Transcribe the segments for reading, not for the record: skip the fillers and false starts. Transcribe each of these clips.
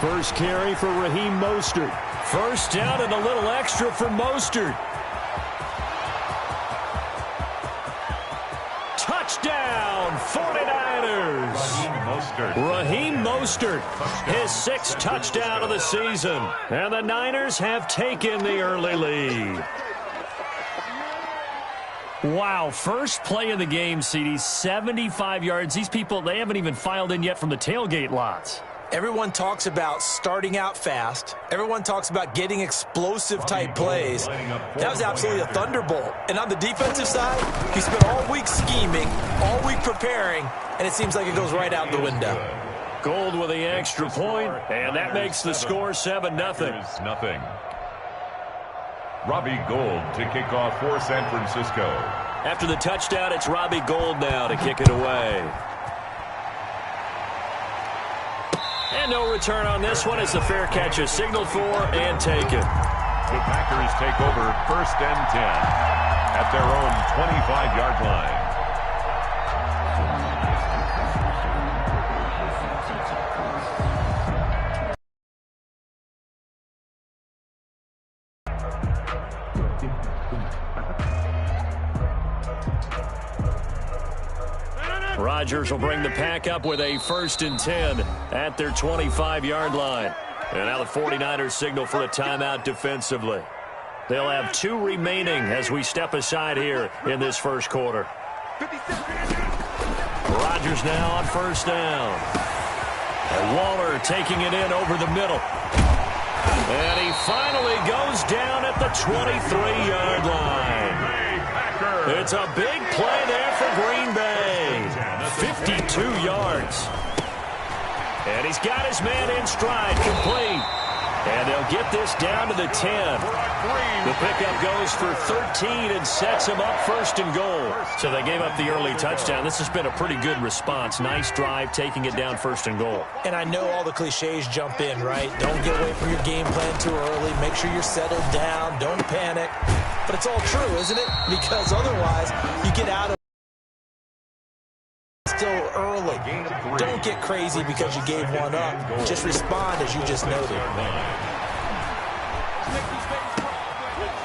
First carry for Raheem Mostert. First down and a little extra for Mostert. Touchdown, 49ers. Raheem Mostert, his 6th touchdown of the season. And the Niners have taken the early lead. Wow, first play of the game, CD, 75 yards. These people, they haven't even filed in yet from the tailgate lots. Everyone talks about starting out fast. Everyone talks about getting explosive-type plays. That was absolutely a thunderbolt. And on the defensive side, he spent all week scheming, all week preparing, and it seems like it goes right out the window. Gold with the extra point, and that makes the score 7-0. Robbie Gould to kick off for San Francisco. After the touchdown, it's Robbie Gould now to kick it away. And no return on this one as the fair catch is signaled for and taken. The Packers take over 1st and 10 at their own 25-yard line. Rodgers will bring the pack up with a 1st and 10 at their 25-yard line. And now the 49ers signal for a timeout defensively. They'll have 2 remaining as we step aside here in this first quarter. Rodgers now on 1st down. And Waller taking it in over the middle. And he finally goes down at the 23-yard line. It's a big play there for Green Bay. 52 yards. And he's got his man in stride, complete. And they'll get this down to the 10. The pickup goes for 13 and sets him up 1st and goal. So they gave up the early touchdown. This has been a pretty good response. Nice drive, taking it down 1st and goal. And I know all the cliches jump in, right? Don't get away from your game plan too early. Make sure you're settled down. Don't panic. But it's all true, isn't it? Because otherwise, you get out of still early. Don't get crazy because you gave one up. Just respond as you just noted.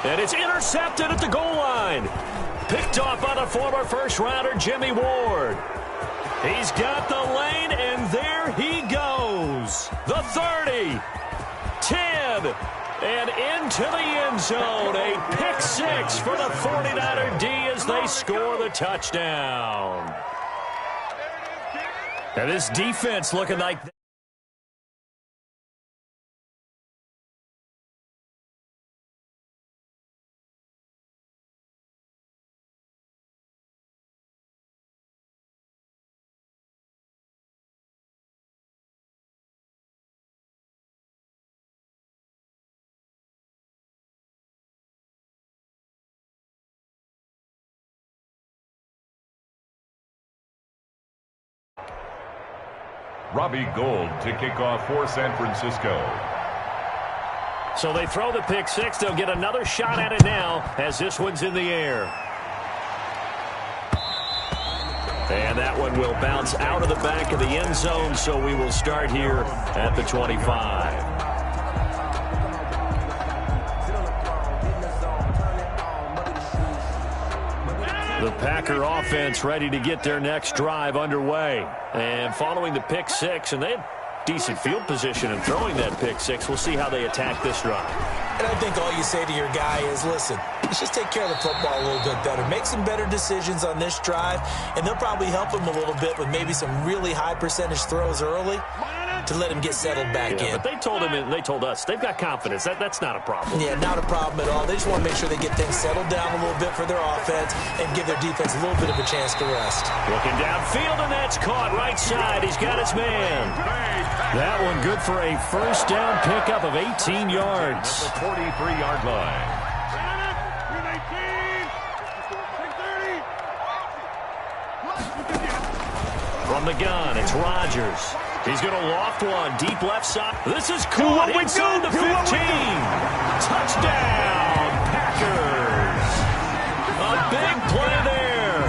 And it's intercepted at the goal line. Picked off by the former first-rounder Jimmy Ward. He's got the lane, and there he goes. The 30, 10, and into the end zone. A pick 6 for the 49er D as they score the touchdown. And this defense looking like... Robbie Gould to kick off for San Francisco. So they throw the pick 6. They'll get another shot at it now as this one's in the air. And that one will bounce out of the back of the end zone, so we will start here at the 25. The Packer offense ready to get their next drive underway. And following the pick 6, and they had decent field position in throwing that pick 6. We'll see how they attack this drive. And I think all you say to your guy is, listen, let's just take care of the football a little bit better. Make some better decisions on this drive, and they'll probably help him a little bit with maybe some really high percentage throws early to let him get settled back in. But they told him, and they told us, they've got confidence. That's not a problem. Yeah, not a problem at all. They just want to make sure they get things settled down a little bit for their offense and give their defense a little bit of a chance to rest. Looking downfield, and that's caught right side. He's got his man. That one good for a first down pickup of 18 yards. At the 43-yard line. From the gun, it's Rodgers. He's going to loft one deep left side. This is caught inside the 15. Touchdown, Packers. A big play there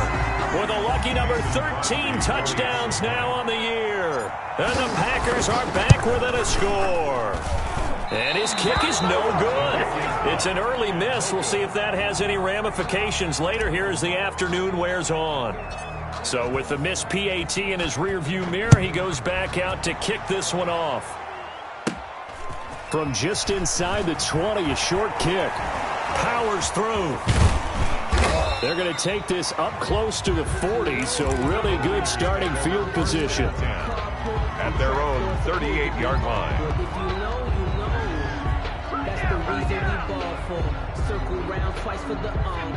with a lucky number 13 touchdowns now on the year. And the Packers are back within a score. And his kick is no good. It's an early miss. We'll see if that has any ramifications later here as the afternoon wears on. So with the missed PAT in his rearview mirror, he goes back out to kick this one off. From just inside the 20, a short kick. Powers through. They're going to take this up close to the 40, so really good starting field position. At their own 38-yard line.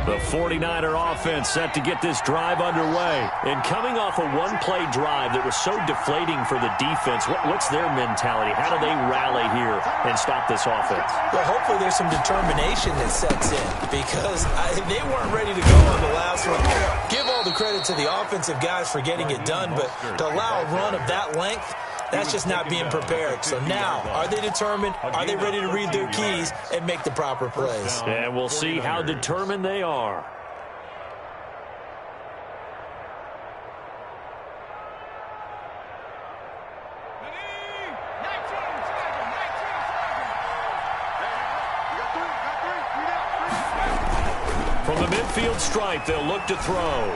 The 49er offense set to get this drive underway. And coming off a one-play drive that was so deflating for the defense, what's their mentality? How do they rally here and stop this offense? Well, hopefully there's some determination that sets in because they weren't ready to go on the last one. Give all the credit to the offensive guys for getting it done, but to allow a run of that length, that's just not being prepared. So now, are they determined? Are they ready to read their keys and make the proper plays? And we'll see how determined they are. From the midfield stripe, they'll look to throw.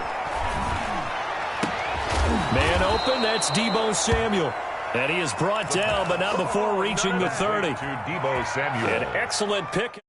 Man open, that's Deebo Samuel. And he is brought down, but not before reaching the 30. To Deebo Samuel. An excellent pick.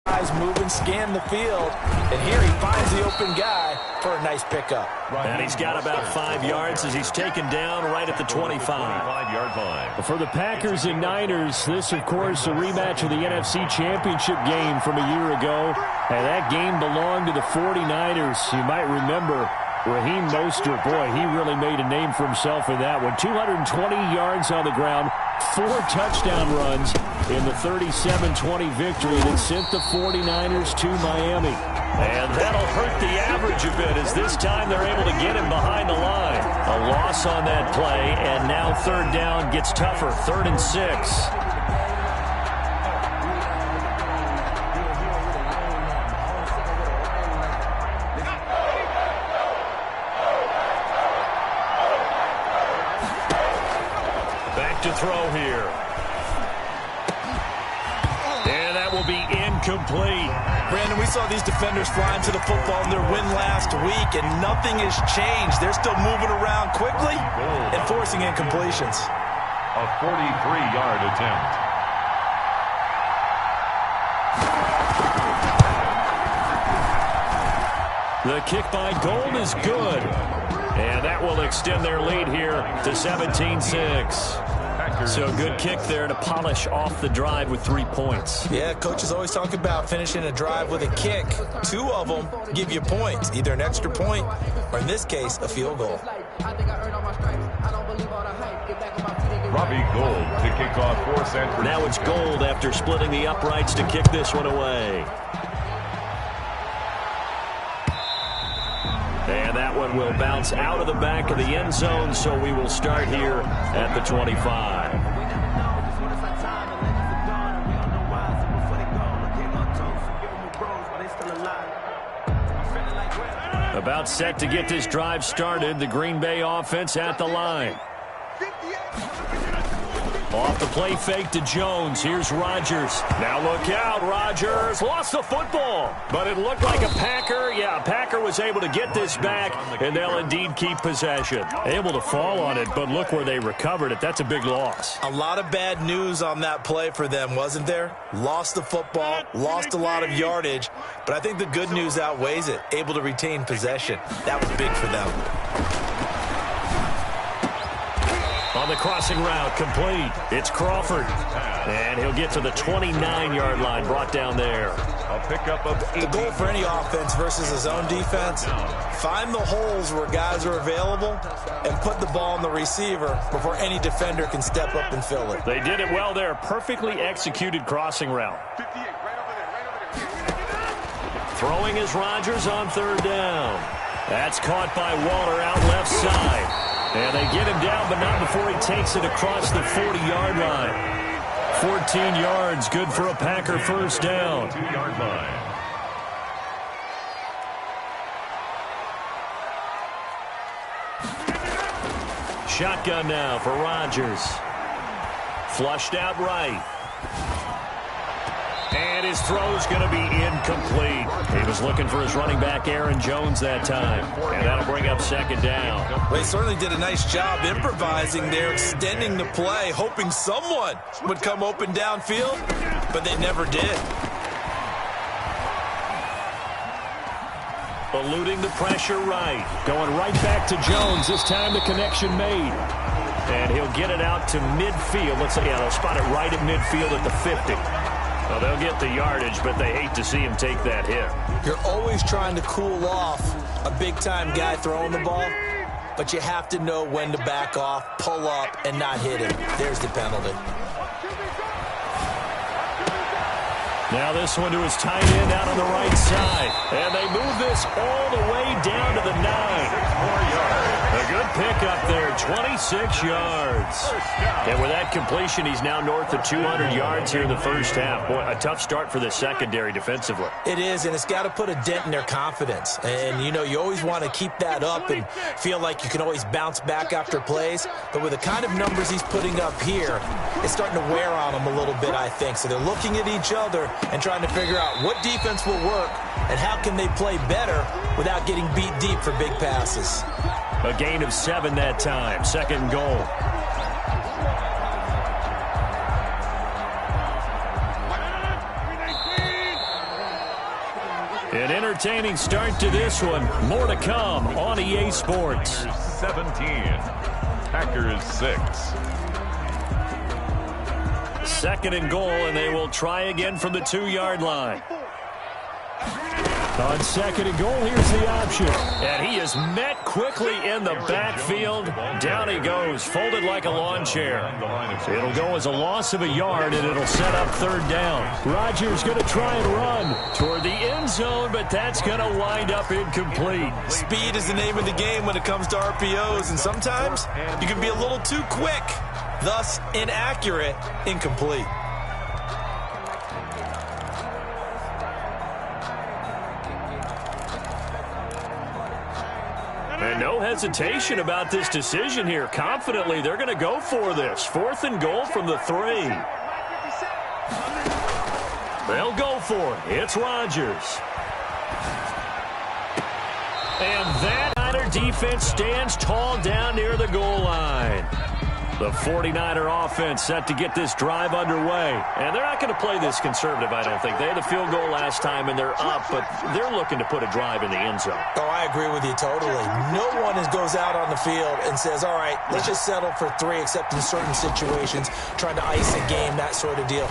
Guys move and scan the field, and here he finds the open guy for a nice pickup. And he's got about 5 yards as he's taken down right at the 25-yard line. For the Packers and Niners, this, of course, a rematch of the NFC Championship game from a year ago. And that game belonged to the 49ers. You might remember Raheem Mostert. Boy, he really made a name for himself in that one. 220 yards on the ground, 4 touchdown runs in the 37-20 victory that sent the 49ers to Miami. And that'll hurt the average a bit as this time they're able to get him behind the line. A loss on that play, and now third down gets tougher. 3rd and 6. To throw here. And that will be incomplete. Brandon, we saw these defenders flying to the football in their win last week, and nothing has changed. They're still moving around quickly and forcing incompletions. A 43-yard attempt. The kick by Gold is good. And that will extend their lead here to 17-6. So good kick there to polish off the drive with 3 points. Yeah, coaches always talk about finishing a drive with a kick. 2 of them give you points, either an extra point or, in this case, a field goal. Robbie Gould to kick off for San Francisco. Now it's Gold after splitting the uprights to kick this one away. And that one will bounce out of the back of the end zone, so we will start here at the 25. About set to get this drive started, the Green Bay offense at the line. Off the play fake to Jones. Here's Rodgers. Now look out. Rodgers lost the football. But it looked like a Packer. Yeah, a Packer was able to get this back, and they'll indeed keep possession. Able to fall on it, but look where they recovered it. That's a big loss. A lot of bad news on that play for them, wasn't there? Lost the football, lost a lot of yardage, but I think the good news outweighs it. Able to retain possession. That was big for them. On the crossing route, complete. It's Crawford. And he'll get to the 29-yard line, brought down there. A pickup of 8. The goal for any offense versus his own defense, find the holes where guys are available and put the ball on the receiver before any defender can step up and fill it. They did it well there. Perfectly executed crossing route. Throwing is Rodgers on 3rd down. That's caught by Waller out left side. And they get him down, but not before he takes it across the 40-yard line. 14 yards, good for a Packer first down. 2-yard line. Shotgun now for Rodgers. Flushed out right. And his throw's going to be incomplete. He was looking for his running back, Aaron Jones, that time. And that'll bring up second down. Well, he certainly did a nice job improvising there, extending the play, hoping someone would come open downfield, but they never did. Eluding the pressure right. Going right back to Jones. This time the connection made. And he'll get it out to midfield. Let's say, yeah, they'll spot it right at midfield at the 50. Well, they'll get the yardage, but they hate to see him take that hit. You're always trying to cool off a big-time guy throwing the ball, but you have to know when to back off, pull up, and not hit him. There's the penalty. Now this one to his tight end out on the right side. And they move this all the way down to the 9. 6 more yards. A good pickup there, 26 yards. And with that completion, he's now north of 200 yards here in the first half. Boy, a tough start for the secondary defensively. It is, and it's got to put a dent in their confidence. And, you know, you always want to keep that up and feel like you can always bounce back after plays. But with the kind of numbers he's putting up here, it's starting to wear on them a little bit, I think. So they're looking at each other and trying to figure out what defense will work and how can they play better without getting beat deep for big passes. A gain of 7 that time. Second and goal. An entertaining start to this one. More to come on EA Sports. 17. Packers 6. Second and goal, and they will try again from the 2-yard line. On second and goal, here's the option. And he is met quickly in the backfield. Down he goes, folded like a lawn chair. It'll go as a loss of a yard, and it'll set up third down. Rodgers going to try and run toward the end zone, but that's going to wind up incomplete. Speed is the name of the game when it comes to RPOs, and sometimes you can be a little too quick, thus inaccurate, incomplete. And no hesitation about this decision here. Confidently, they're going to go for this. 4th and goal from the 3. They'll go for it. It's Rodgers. And that Niner defense stands tall down near the goal line. The 49er offense set to get this drive underway. And they're not going to play this conservative, I don't think. They had the field goal last time, and they're up, but they're looking to put a drive in the end zone. Oh, I agree with you totally. No one goes out on the field and says, all right, let's just settle for 3, except in certain situations, trying to ice a game, that sort of deal.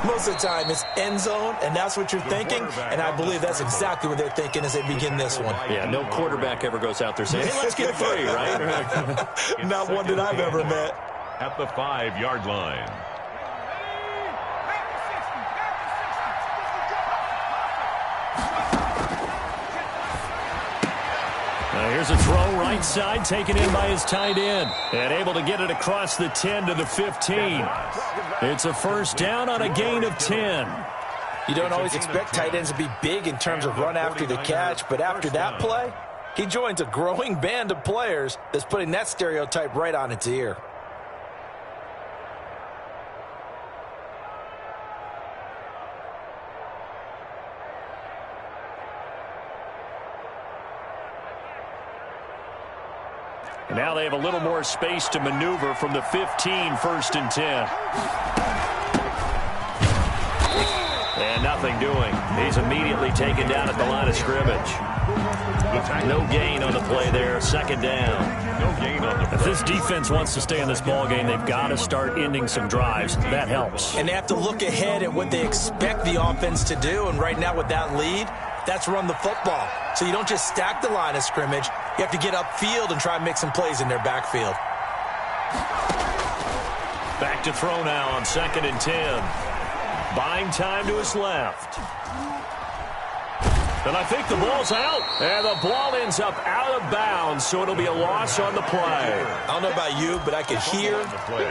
Most of the time, it's end zone, and that's what you're thinking, and I believe that's exactly what they're thinking as they begin this one. Yeah, no quarterback ever goes out there saying, hey, let's get 3, right? Not one that I've ever met. At the 5-yard line. Now here's a throw right side, taken in by his tight end. And able to get it across the 10 to the 15. It's a first down on a gain of 10. You don't always expect tight ends to be big in terms of run after the catch, but after that play, he joins a growing band of players that's putting that stereotype right on its ear. Now they have a little more space to maneuver from the 15, 1st and 10. And nothing doing. He's immediately taken down at the line of scrimmage. No gain on the play there. Second down. No gain on the play. If this defense wants to stay in this ball game, they've got to start ending some drives. That helps. And they have to look ahead at what they expect the offense to do. And right now with that lead, that's run the football. So you don't just stack the line of scrimmage. You have to get upfield and try and make some plays in their backfield. Back to throw now on 2nd and 10. Buying time to his left. And I think the ball's out. And the ball ends up out of bounds, so it'll be a loss on the play. I don't know about you, but I could hear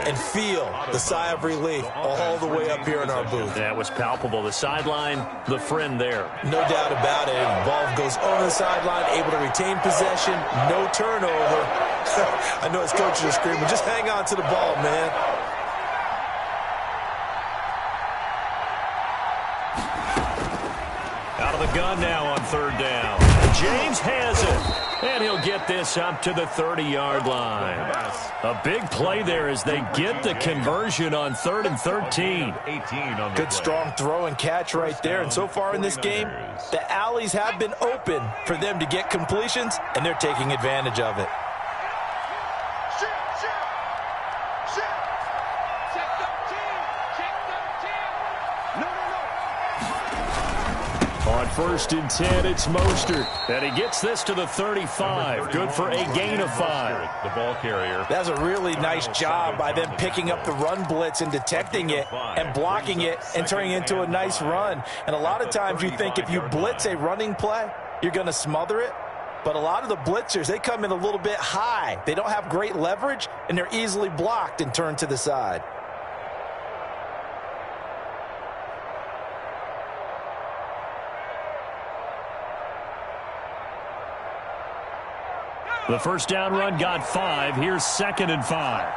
and feel the sigh of relief all the way up here in our booth. That was palpable. The sideline, the friend there. No doubt about it. The ball goes over the sideline, able to retain possession, no turnover. I know his coaches are screaming, just hang on to the ball, man. Out of the gun now on third down. James has it. And he'll get this up to the 30-yard line. A big play there as they get the conversion on 3rd and 13. Good strong throw and catch right there. And so far in this game, the alleys have been open for them to get completions, and they're taking advantage of it. On 1st and 10, it's Mostert. And he gets this to the 35. Good for a gain of 5. The ball carrier. That's a really nice job by them picking up the run blitz and detecting it and blocking it and turning it into a nice run. And a lot of times you think if you blitz a running play, you're going to smother it. But a lot of the blitzers, they come in a little bit high. They don't have great leverage, and they're easily blocked and turned to the side. The first down run got 5. Here's 2nd and 5.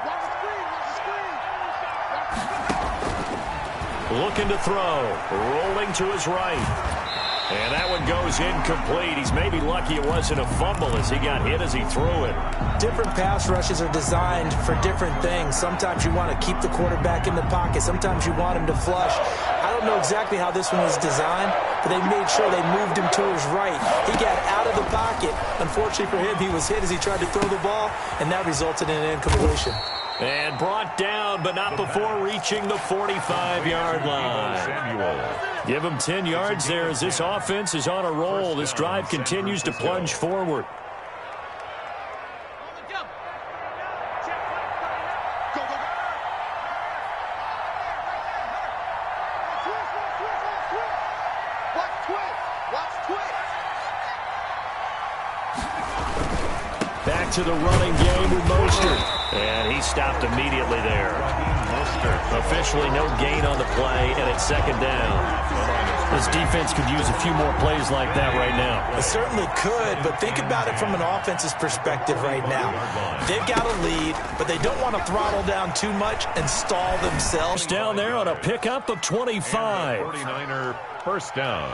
Looking to throw. Rolling to his right. And that one goes incomplete. He's maybe lucky it wasn't a fumble as he got hit as he threw it. Different pass rushes are designed for different things. Sometimes you want to keep the quarterback in the pocket. Sometimes you want him to flush. I don't know exactly how this one was designed, but they made sure they moved him to his right. He got out of the pocket. Unfortunately for him, he was hit as he tried to throw the ball, and that resulted in an incompletion. And brought down, but not before reaching the 45-yard line. Give him 10 yards there as this offense is on a roll. This drive continues to plunge forward. Back to the running game with Mostert. And he stopped immediately there. Officially no gain on the play, and it's 2nd down. This defense could use a few more plays like that right now. It certainly could, but think about it from an offense's perspective right now. They've got a lead, but they don't want to throttle down too much and stall themselves. Down there on a pickup of 25. 49er first down.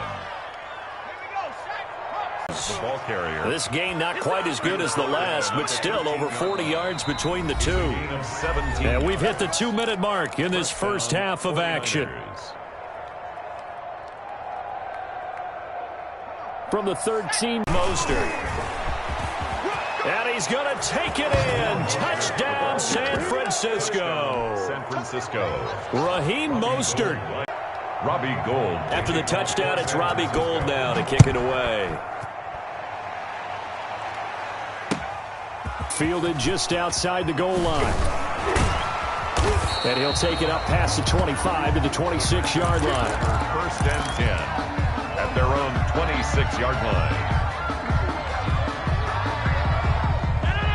The ball carrier. This game not quite as good as the last, but still over 40 yards between the two. And we've hit the 2-minute mark in this first half of action. From the 13, Mostert. And he's going to take it in. Touchdown, San Francisco. San Francisco. Raheem Mostert. Robbie Gould. After the touchdown, it's Robbie Gould now to kick it away. Fielded just outside the goal line. And he'll take it up past the 25 to the 26-yard line. 1st and 10 at their own 26-yard line.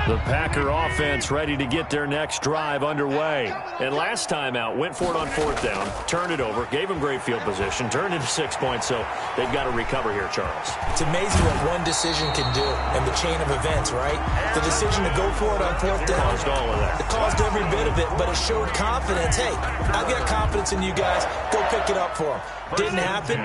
The Packer offense ready to get their next drive underway. And last time out, went for it on 4th down, turned it over, gave them great field position, turned into 6 points, so they've got to recover here, Charles. It's amazing what one decision can do in the chain of events, right? The decision to go for it on 4th down. Caused all of that. It caused every bit of it, but it showed confidence. Hey, I've got confidence in you guys. Go pick it up for them. Didn't happen.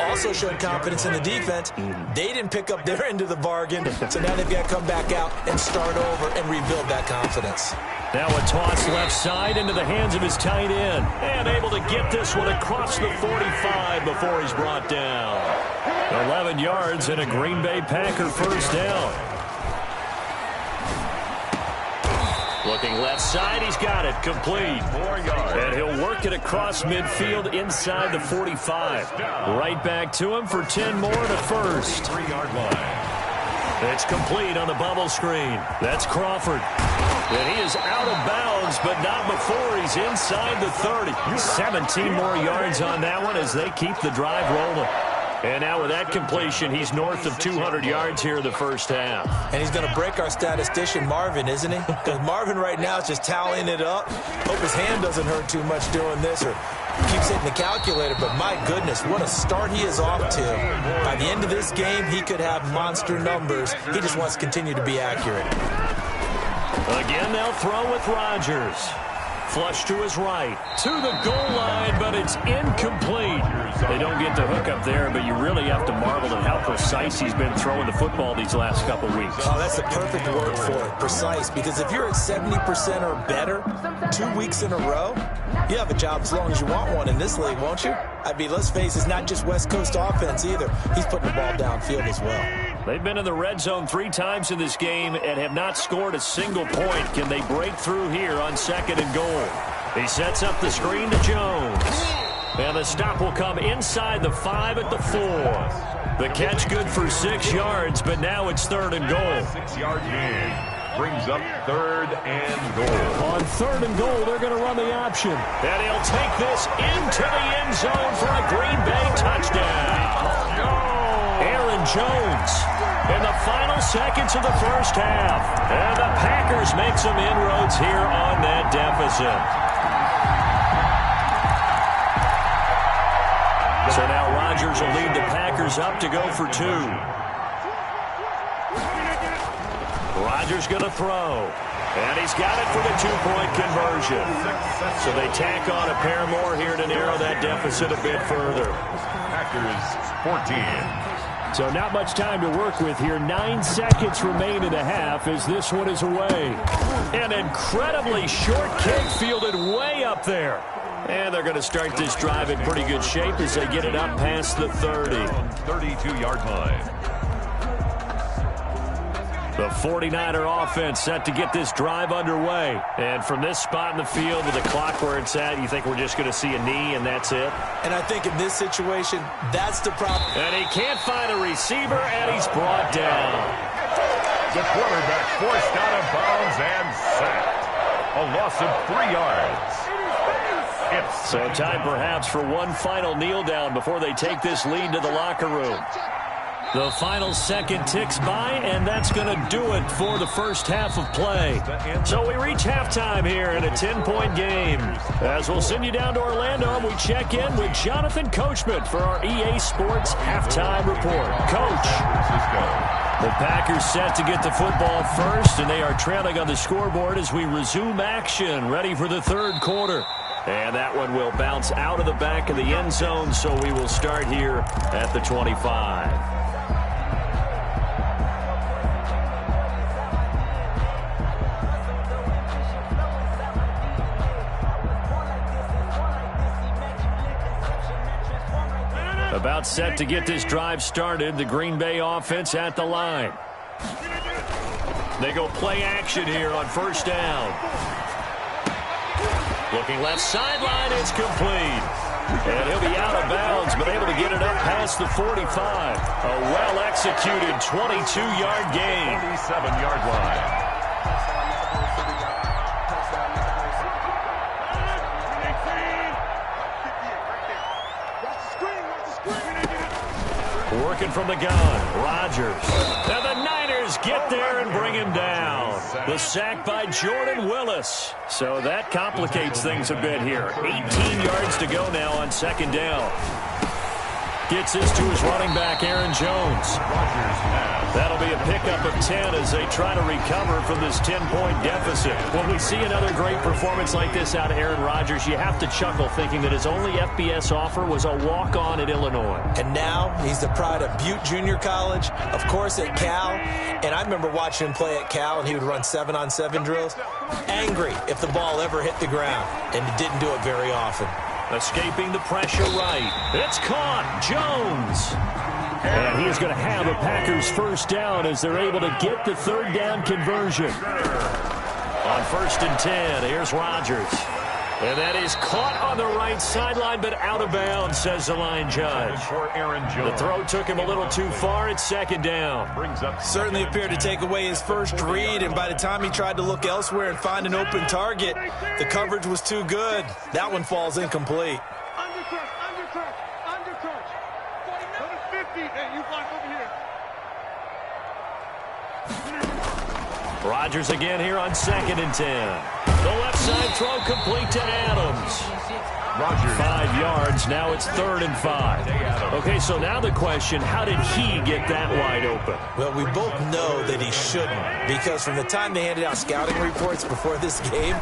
Also showed confidence in the defense. They didn't pick up their end of the bargain, so now they've got to come back out and start over and rebuild that confidence. Now a toss left side into the hands of his tight end. And able to get this one across the 45 before he's brought down. 11 yards and a Green Bay Packer first down. Looking left side, he's got it, complete. 4 yards. And he'll work it across midfield inside the 45. Right back to him for 10 more to first. 3-yard line. It's complete on the bubble screen. That's Crawford. And he is out of bounds, but not before he's inside the 30. 17 more yards on that one as they keep the drive rolling. And now with that completion, he's north of 200 yards here in the first half. And he's going to break our statistician, Marvin, isn't he? Because Marvin right now is just tallying it up. Hope his hand doesn't hurt too much doing this or keeps hitting the calculator. But my goodness, what a start he is off to. By the end of this game, he could have monster numbers. He just wants to continue to be accurate. Again, they'll throw with Rodgers. Flush to his right, to the goal line, but it's incomplete. They don't get the hook up there, but you really have to marvel at how precise he's been throwing the football these last couple weeks. Oh, that's the perfect word for it, precise, because if you're at 70% or better 2 weeks in a row, you have a job as long as you want one in this league, won't you? I mean, let's face it, it's not just West Coast offense either. He's putting the ball downfield as well. They've been in the red zone 3 times in this game and have not scored a single point. Can they break through here on 2nd and goal? He sets up the screen to Jones. And the stop will come inside the 5 at the 4. The catch good for 6 yards, but now it's 3rd and goal. 6-yard gain brings up 3rd and goal. On 3rd and goal, they're going to run the option. And he'll take this into the end zone for a Green Bay touchdown. Aaron Jones in the final seconds of the first half. And the Packers make some inroads here on that deficit. So now Rodgers will lead the Packers up to go for 2. Rodgers going to throw. And he's got it for the 2-point conversion. So they tack on a pair more here to narrow that deficit a bit further. Packers 14. So not much time to work with here. 9 seconds remain in the half as this one is away. An incredibly short kick fielded way up there. And they're going to start this drive in pretty good shape as they get it up past the 30. 32-yard line. The 49er offense set to get this drive underway. And from this spot in the field with the clock where it's at, you think we're just going to see a knee and that's it? And I think in this situation, that's the problem. And he can't find a receiver, and he's brought down. The quarterback forced out of bounds and sacked. A loss of 3 yards. So time perhaps for one final kneel down before they take this lead to the locker room. The final second ticks by, and that's going to do it for the first half of play. So we reach halftime here in a 10-point game. As we'll send you down to Orlando, and we check in with Jonathan Coachman for our EA Sports Halftime Report. Coach. The Packers set to get the football first, and they are trailing on the scoreboard as we resume action, ready for the 3rd quarter. And that one will bounce out of the back of the end zone, so we will start here at the 25. About set to get this drive started, the Green Bay offense at the line. They go play action here on 1st down. Looking left sideline, it's complete. And he'll be out of bounds, but able to get it up past the 45. A well-executed 22-yard gain. 27-yard line. Working from the gun, Rodgers. And the Niners get there and bring him down. The sack by Jordan Willis. So that complicates things a bit here. 18 yards to go now on 2nd down. Gets this to his running back, Aaron Jones. That'll be a pickup of 10 as they try to recover from this 10-point deficit. When we see another great performance like this out of Aaron Rodgers, you have to chuckle thinking that his only FBS offer was a walk-on at Illinois. And now he's the pride of Butte Junior College, of course at Cal. And I remember watching him play at Cal, and he would run 7-on-7 drills. Angry if the ball ever hit the ground, and he didn't do it very often. Escaping the pressure right. It's caught. Jones. And he is going to have a Packers 1st down as they're able to get the 3rd down conversion. On 1st and 10, here's Rodgers. And that is caught on the right sideline, but out of bounds, says the line judge. The throw took him a little too far. It's 2nd down. Certainly appeared to take away his first read, and by the time he tried to look elsewhere and find an open target, the coverage was too good. That one falls incomplete. Rodgers again here on 2nd and 10. The left side throw complete to Adams. Rodgers. 5 yards. Now it's 3rd and 5. Okay, so now the question, how did he get that wide open? Well, we both know that he shouldn't, because from the time they handed out scouting reports before this game,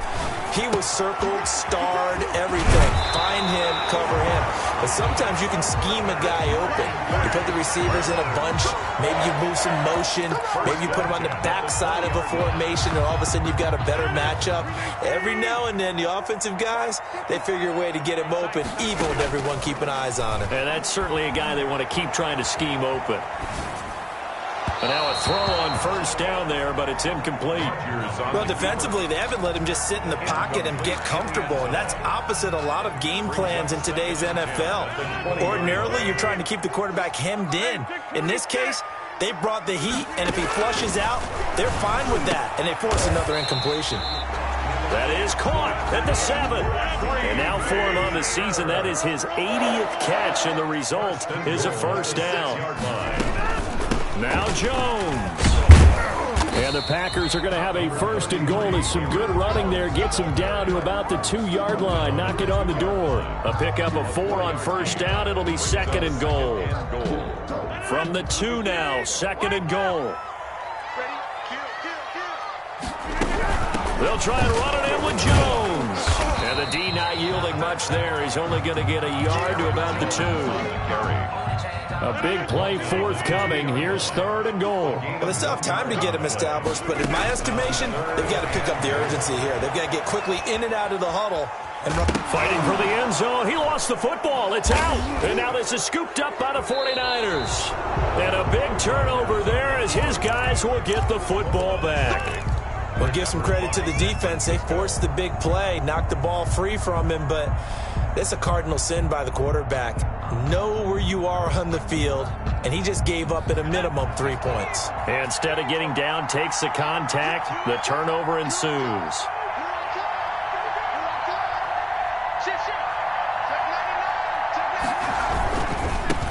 he was circled, starred, everything. Find him, cover him. But sometimes you can scheme a guy open. You put the receivers in a bunch. Maybe you move some motion. Maybe you put them on the backside of a formation, and all of a sudden you've got a better matchup. Every now and then, the offensive guys, they figure a way to get him open, even with everyone keeping eyes on him. And that's certainly a guy they want to keep trying to scheme open. And now a throw on 1st down there, but it's incomplete. Well, defensively, they haven't let him just sit in the pocket and get comfortable, and that's opposite a lot of game plans in today's NFL. Ordinarily, you're trying to keep the quarterback hemmed in. In this case, they brought the heat, and if he flushes out, they're fine with that, and they force another incompletion. That is caught at the 7. And now for him on the season, that is his 80th catch, and the result is a 1st down. Now Jones. And the Packers are going to have a 1st and goal as some good running there gets him down to about the 2-yard line. Knock it on the door. A pickup of 4 on 1st down. It'll be 2nd and goal. From the 2 now, 2nd and goal. They'll try and run it in with Jones. And the D not yielding much there. He's only going to get a yard to about the 2. A big play forthcoming. Here's 3rd and goal. Well, they still have time to get him established, but in my estimation, they've got to pick up the urgency here. They've got to get quickly in and out of the huddle. And fighting for the end zone. He lost the football. It's out. And now this is scooped up by the 49ers. And a big turnover there as his guys will get the football back. Well, give some credit to the defense. They forced the big play, knocked the ball free from him, but that's a cardinal sin by the quarterback. Know where you are on the field, and he just gave up at a minimum 3 points. Instead of getting down, takes the contact. The turnover ensues.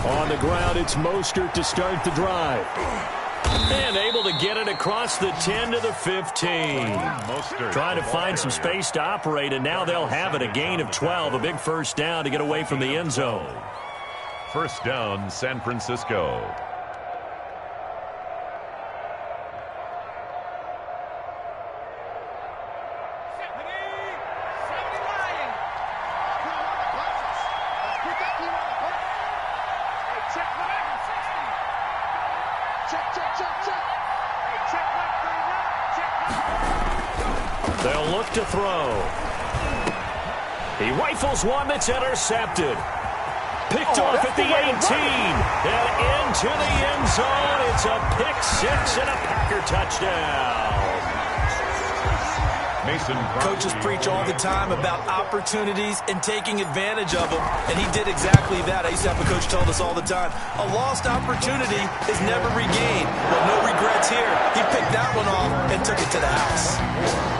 On the ground, it's Mostert to start the drive. And able to get it across the 10 to the 15. Trying to find some space to operate, and now they'll have it. A gain of 12, a big 1st down to get away from the end zone. 1st down, San Francisco. They'll look to throw. He rifles one that's intercepted. Picked off at the 18. And into the end zone. It's a pick 6 and a Packer touchdown. Coaches preach all the time about opportunities and taking advantage of them, and he did exactly that. I used to have a coach tell us all the time, a lost opportunity is never regained. Well, no regrets here. He picked that one off and took it to the house.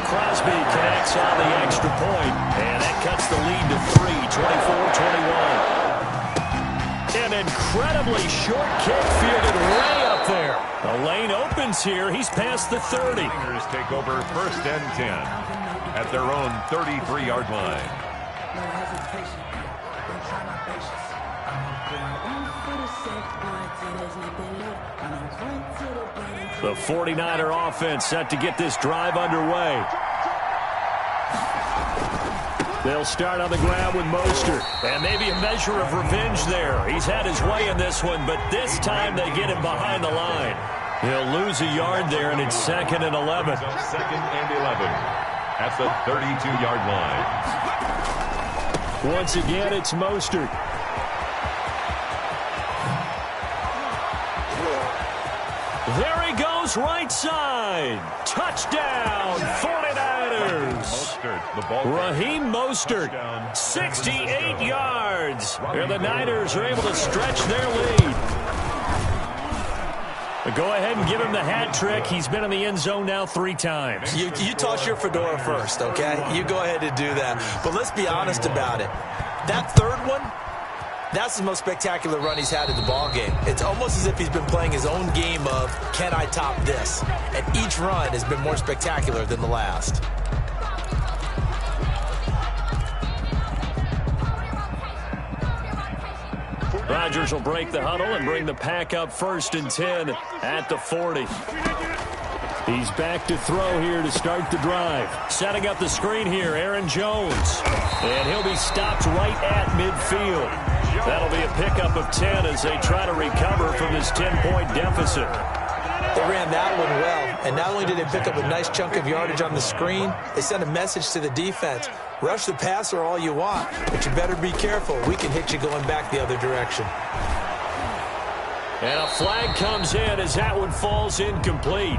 Crosby connects on the extra point, and that cuts the lead to 3, 24-21. An incredibly short kick fielded way up there. The lane opens here. He's past the 30. Niners take over 1st and 10 at their own 33-yard line. The 49er offense set to get this drive underway. They'll start on the ground with Mostert. And maybe a measure of revenge there. He's had his way in this one, but this time they get him behind the line. He'll lose a yard there, and it's 2nd and 11. 2nd and 11 at the 32-yard line. Once again, it's Mostert. There he goes, right side. Touchdown, 49ers. Raheem Mostert, 68 yards. And the Niners are able to stretch their lead. Go ahead and give him the hat trick. He's been in the end zone now 3 times. You toss your fedora first, okay? You go ahead and do that. But let's be honest about it. That 3rd one, That's the most spectacular run he's had in the ballgame. It's almost as if he's been playing his own game of, can I top this? And each run has been more spectacular than the last. Rodgers will break the huddle and bring the pack up 1st and 10 at the 40. He's back to throw here to start the drive. Setting up the screen here, Aaron Jones. And he'll be stopped right at midfield. That'll be a pickup of 10 as they try to recover from this 10-point deficit. They ran that one well, and not only did they pick up a nice chunk of yardage on the screen, they sent a message to the defense. Rush the passer all you want, but you better be careful. We can hit you going back the other direction. And a flag comes in as that one falls incomplete.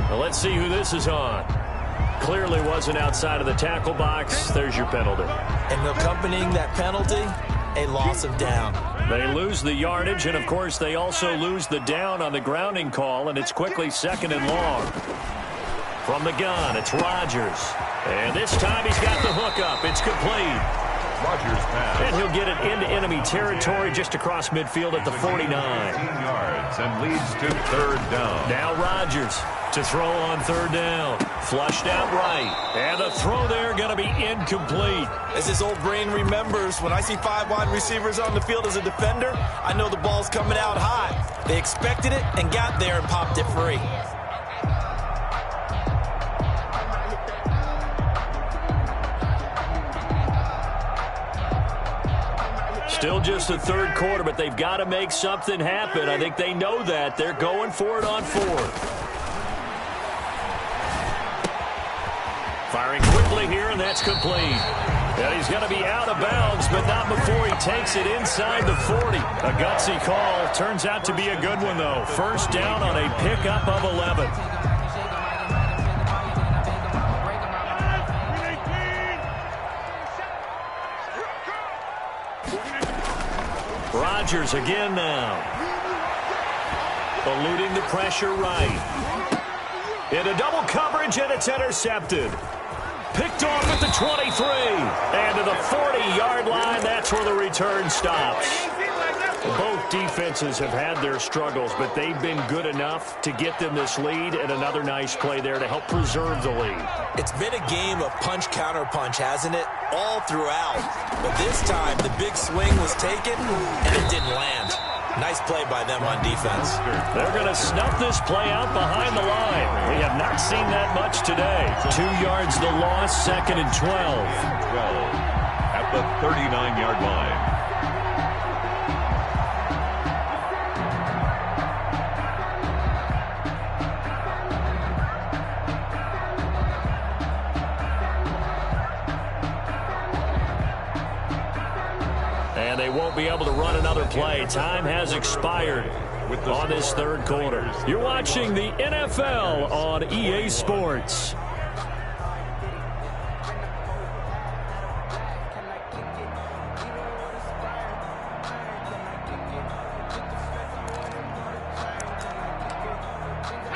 Well, let's see who this is on. Clearly wasn't outside of the tackle box. There's your penalty. And accompanying that penalty, a loss of down. They lose the yardage, and, of course, they also lose the down on the grounding call, and it's quickly 2nd and long. From the gun, it's Rodgers. And this time he's got the hook up. It's complete. Rodgers pass. And he'll get it into enemy territory just across midfield at the 49. 18 yards and leads to 3rd down. Now Rodgers to throw on 3rd down. Flushed out right. And the throw there going to be incomplete. As his old brain remembers, when I see 5 wide receivers on the field as a defender, I know the ball's coming out high. They expected it and got there and popped it free. Still just the 3rd quarter, but they've got to make something happen. I think they know that. They're going for it on 4th. Firing quickly here, and that's complete. And he's going to be out of bounds, but not before he takes it inside the 40. A gutsy call. Turns out to be a good one, though. 1st down on a pickup of 11. Rodgers again now. Eluding the pressure right. Into double coverage, and it's intercepted. Picked off at the 23. And to the 40-yard line, that's where the return stops. Both defenses have had their struggles, but they've been good enough to get them this lead, and another nice play there to help preserve the lead. It's been a game of punch-counter-punch, hasn't it? All throughout. But this time, the big swing was taken, and it didn't land. Nice play by them on defense. They're going to snuff this play out behind the line. We have not seen that much today. 2 yards the loss, 2nd and 12. 12 at the 39-yard line. And they won't be able to run another play. Time has expired on this 3rd quarter. You're watching the NFL on EA Sports.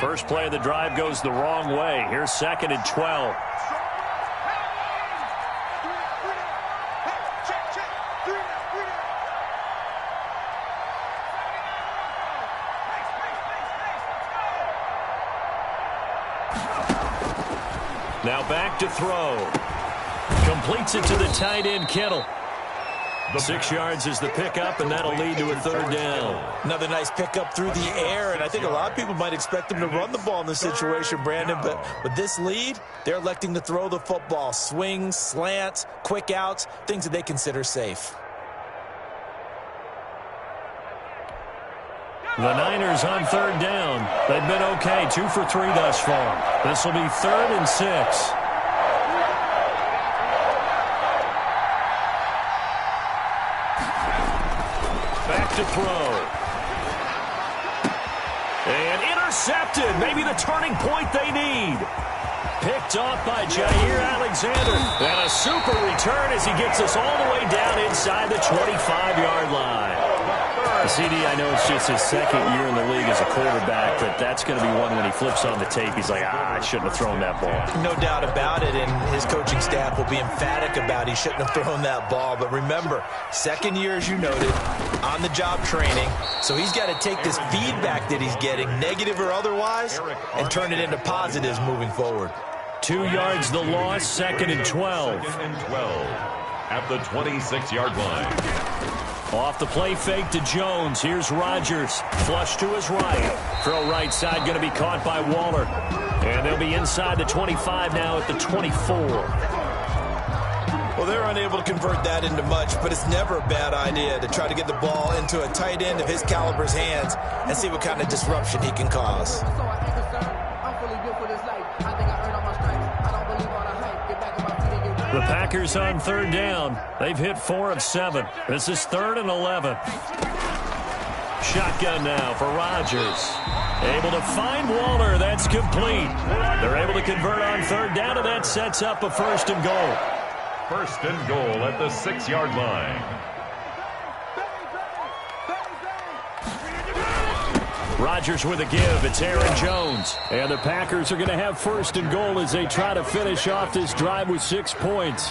First play of the drive goes the wrong way. Here's 2nd and 12. Now back to throw. Completes it to the tight end, Kittle. 6 yards is the pickup, and that'll lead to a 3rd down. Another nice pickup through the air, and I think a lot of people might expect him to run the ball in this situation, Brandon, but with this lead, they're electing to throw the football. Swings, slants, quick outs, things that they consider safe. The Niners on 3rd down. They've been okay, 2 for 3 thus far. This will be 3rd and 6. Back to throw. And intercepted. Maybe the turning point they need. Picked off by Jair Alexander. And a super return as he gets us all the way down inside the 25-yard line. CD, I know it's just his second year in the league as a quarterback, but that's going to be one when he flips on the tape. He's like, I shouldn't have thrown that ball. No doubt about it, and his coaching staff will be emphatic about he shouldn't have thrown that ball. But remember, second year, as you noted, on-the-job training. So he's got to take this feedback that he's getting, negative or otherwise, and turn it into positives moving forward. 2 yards the loss, 2nd and 12. Second and 12 at the 26-yard line. Off the play fake to Jones. Here's Rodgers. Flush to his right. Throw right side going to be caught by Waller. And they'll be inside the 25 now at the 24. Well, they're unable to convert that into much, but it's never a bad idea to try to get the ball into a tight end of his caliber's hands and see what kind of disruption he can cause. The Packers on 3rd down. They've hit 4 of 7. This is 3rd and 11. Shotgun now for Rodgers. Able to find Waller. That's complete. They're able to convert on 3rd down, and that sets up a 1st and goal. 1st and goal at the 6-yard line. Rodgers with a give. It's Aaron Jones. And the Packers are going to have 1st and goal as they try to finish off this drive with 6 points.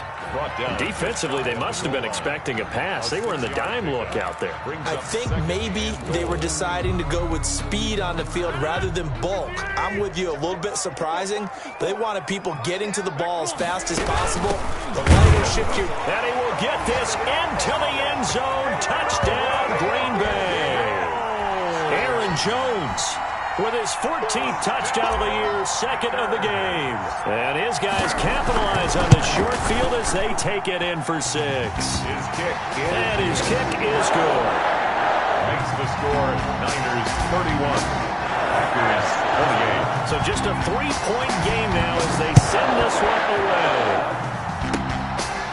Defensively, they must have been expecting a pass. They were in the dime look out there. I think maybe they were deciding to go with speed on the field rather than bulk. I'm with you, a little bit surprising. They wanted people getting to the ball as fast as possible. The lighter shift you. And he will get this into the end zone. Touchdown, Green Bay. Aaron Jones with his 14th touchdown of the year, 2nd of the game. And his guys capitalize on the short field as they take it in for 6. His kick is good. Makes the score Niners 31, Packers 28. So just a 3-point game now as they send this one away.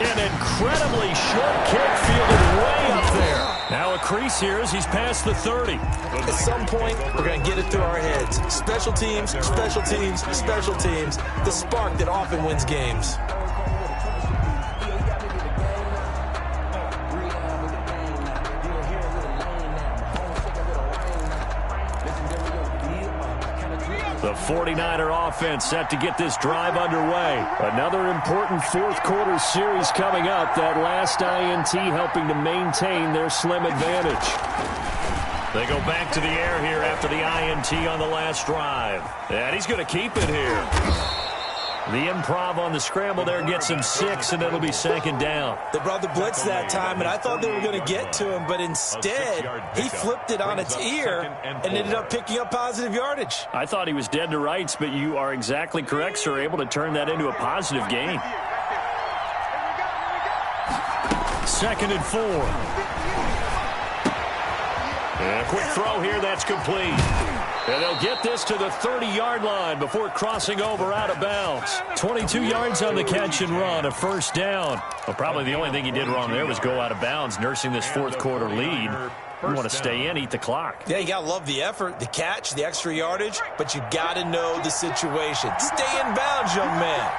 An incredibly short kick fielded way up there. Now a crease here as he's past the 30. At some point, we're going to get it through our heads. Special teams, special teams, special teams. The spark that often wins games. The 49er offense set to get this drive underway. Another important 4th quarter series coming up. That last INT helping to maintain their slim advantage. They go back to the air here after the INT on the last drive. And he's going to keep it here. The improv on the scramble there gets him 6, and it'll be 2nd down. They brought the blitz that time, and I thought they were going to get to him, but instead, he flipped it on its ear and ended up picking up positive yardage. I thought he was dead to rights, but you are exactly correct, sir, able to turn that into a positive gain. 2nd and 4. And a quick throw here, that's complete. And they'll get this to the 30-yard line before crossing over out of bounds. 22 yards on the catch and run, a 1st down. Well, probably the only thing he did wrong there was go out of bounds, nursing this 4th quarter lead. You want to stay in, eat the clock. Yeah, you got to love the effort, the catch, the extra yardage, but you got to know the situation. Stay in bounds, young man.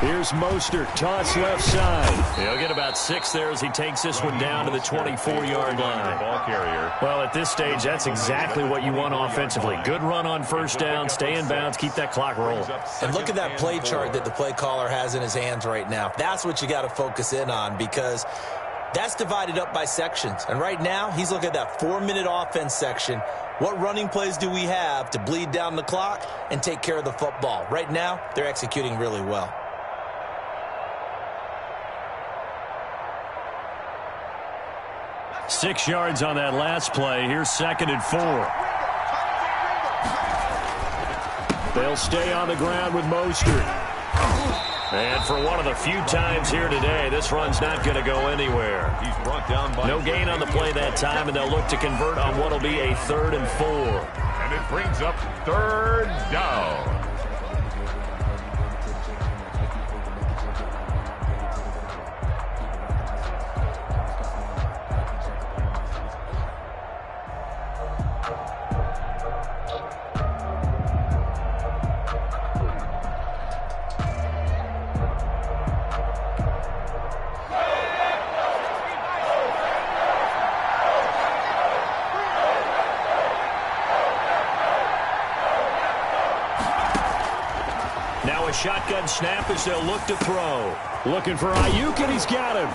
Here's Mostert, toss left side. He'll get about 6 there as he takes this one down to the 24-yard line. Ball carrier. Well, at this stage, that's exactly what you want offensively. Good run on 1st down, stay in bounds, keep that clock rolling. And look at that play chart that the play caller has in his hands right now. That's what you got to focus in on because that's divided up by sections. And right now, he's looking at that 4-minute offense section. What running plays do we have to bleed down the clock and take care of the football? Right now, they're executing really well. Six yards on that last play. Here's 2nd and 4. They'll stay on the ground with Mostert. And for one of the few times here today, this run's not going to go anywhere. He's brought down by no gain on the play that time, and they'll look to convert on what will be a 3rd and 4. And it brings up 3rd down. shotgun snap as they'll look to throw. Looking for Ayuk, and he's got him.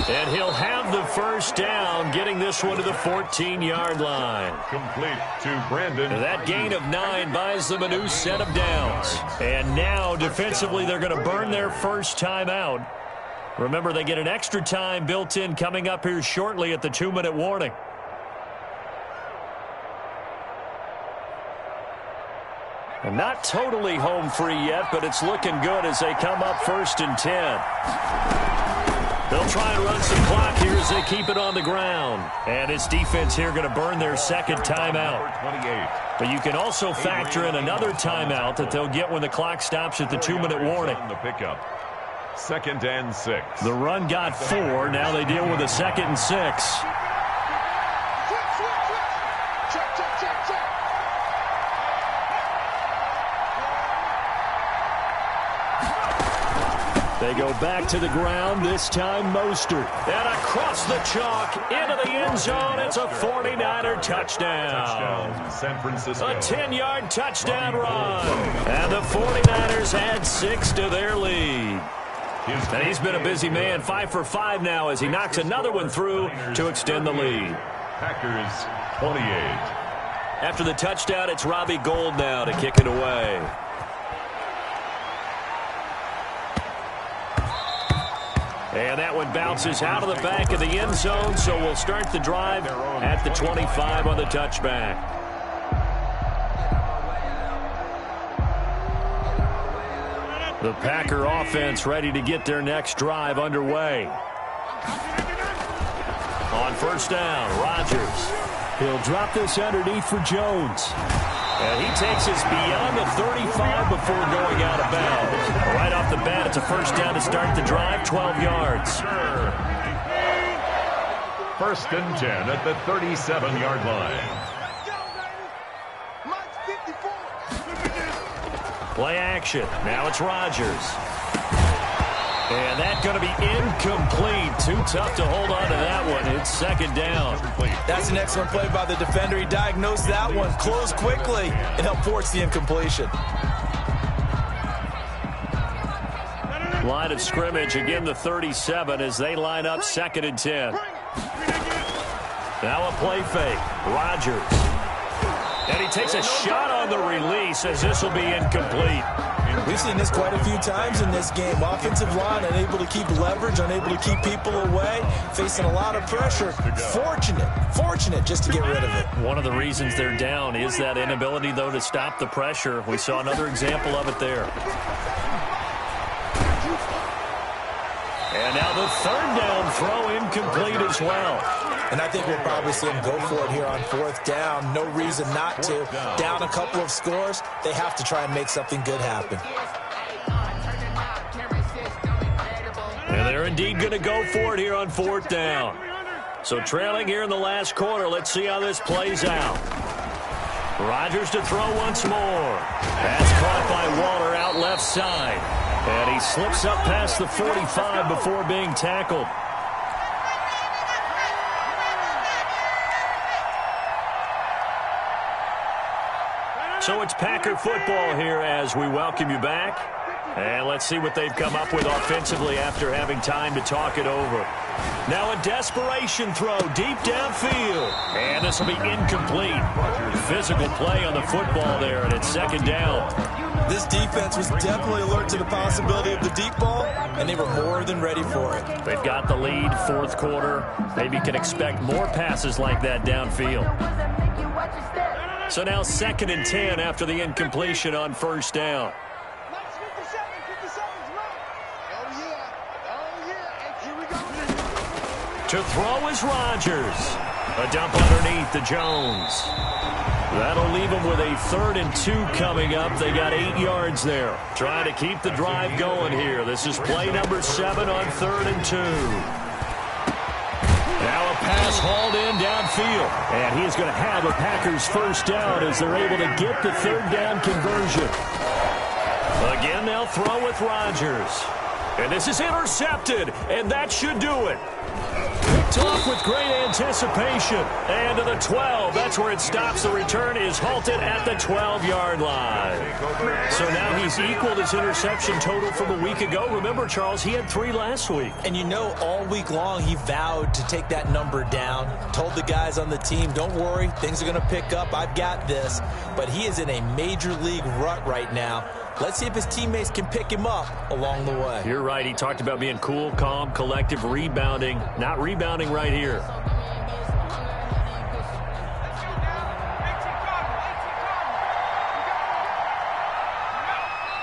And he'll have the first down, getting this one to the 14-yard line. Complete to Brandon. That gain of 9 buys them a new set of downs. And now, defensively, they're going to burn their first time out. Remember, they get an extra time built in coming up here shortly at the 2-minute warning. And not totally home free yet, but it's looking good as they come up 1st and 10. They'll try and run some clock here as they keep it on the ground. And his defense here going to burn their second timeout. But you can also factor in another timeout that they'll get when the clock stops at the 2-minute warning. The pickup. 2nd and 6. The run got 4. Now they deal with a 2nd and 6. They go back to the ground, this time Mostert. And across the chalk, into the end zone, it's a 49er touchdown. San Francisco. A 10-yard touchdown run. And the 49ers add 6 to their lead. And he's been a busy man, 5 for 5 now as he knocks another one through to extend the lead. Packers 28. After the touchdown, it's Robbie Gould now to kick it away. And that one bounces out of the back of the end zone, so we'll start the drive at the 25 on the touchback. The Packer offense ready to get their next drive underway. On 1st down, Rodgers. He'll drop this underneath for Jones. And he takes us beyond the 35 before going out of bounds. Right off the bat, it's a 1st down to start the drive, 12 yards. 1st and 10 at the 37-yard line. Play action. Now it's Rodgers. And that's going to be incomplete. Too tough to hold on to that one. It's 2nd down. That's an excellent play by the defender. He diagnosed that one, closed quickly, and helped force the incompletion. Line of scrimmage, again the 37 as they line up 2nd and 10. Now a play fake. Rodgers. And he takes a shot on the release as this will be incomplete. We've seen this quite a few times in this game. Offensive line unable to keep leverage, unable to keep people away, facing a lot of pressure. Fortunate just to get rid of it. One of the reasons they're down is that inability, though, to stop the pressure. We saw another example of it there. And now the 3rd down throw incomplete as well. And I think we'll probably see him go for it here on 4th down. No reason not to. Down a couple of scores, they have to try and make something good happen. And they're indeed going to go for it here on 4th down. So trailing here in the last quarter, let's see how this plays out. Rodgers to throw once more. That's caught by Waller out left side. And he slips up past the 45 before being tackled. So it's Packer football here as we welcome you back. And let's see what they've come up with offensively after having time to talk it over. Now a desperation throw deep downfield. And this will be incomplete. Physical play on the football there, and it's 2nd down. This defense was definitely alert to the possibility of the deep ball, and they were more than ready for it. They've got the lead, 4th quarter. Maybe can expect more passes like that downfield. So now 2nd and 10 after the incompletion on 1st down. To throw is Rodgers. A dump underneath to Jones. That'll leave them with a 3rd and 2 coming up. They got 8 yards there. Trying to keep the drive going here. This is play number 7 on 3rd and 2. Now a pass hauled in downfield. And he is going to have a Packers 1st down as they're able to get the 3rd down conversion. Again, they'll throw with Rodgers. And this is intercepted, and that should do it. Picked off with great anticipation. And to the 12. That's where it stops. The return is halted at the 12-yard line. So now he's equaled his interception total from a week ago. Remember, Charles, he had 3 last week. And you know, all week long he vowed to take that number down. Told the guys on the team, don't worry, things are going to pick up. I've got this. But he is in a major league rut right now. Let's see if his teammates can pick him up along the way. You're right. He talked about being cool, calm, collective, rebounding. Not rebounding right here.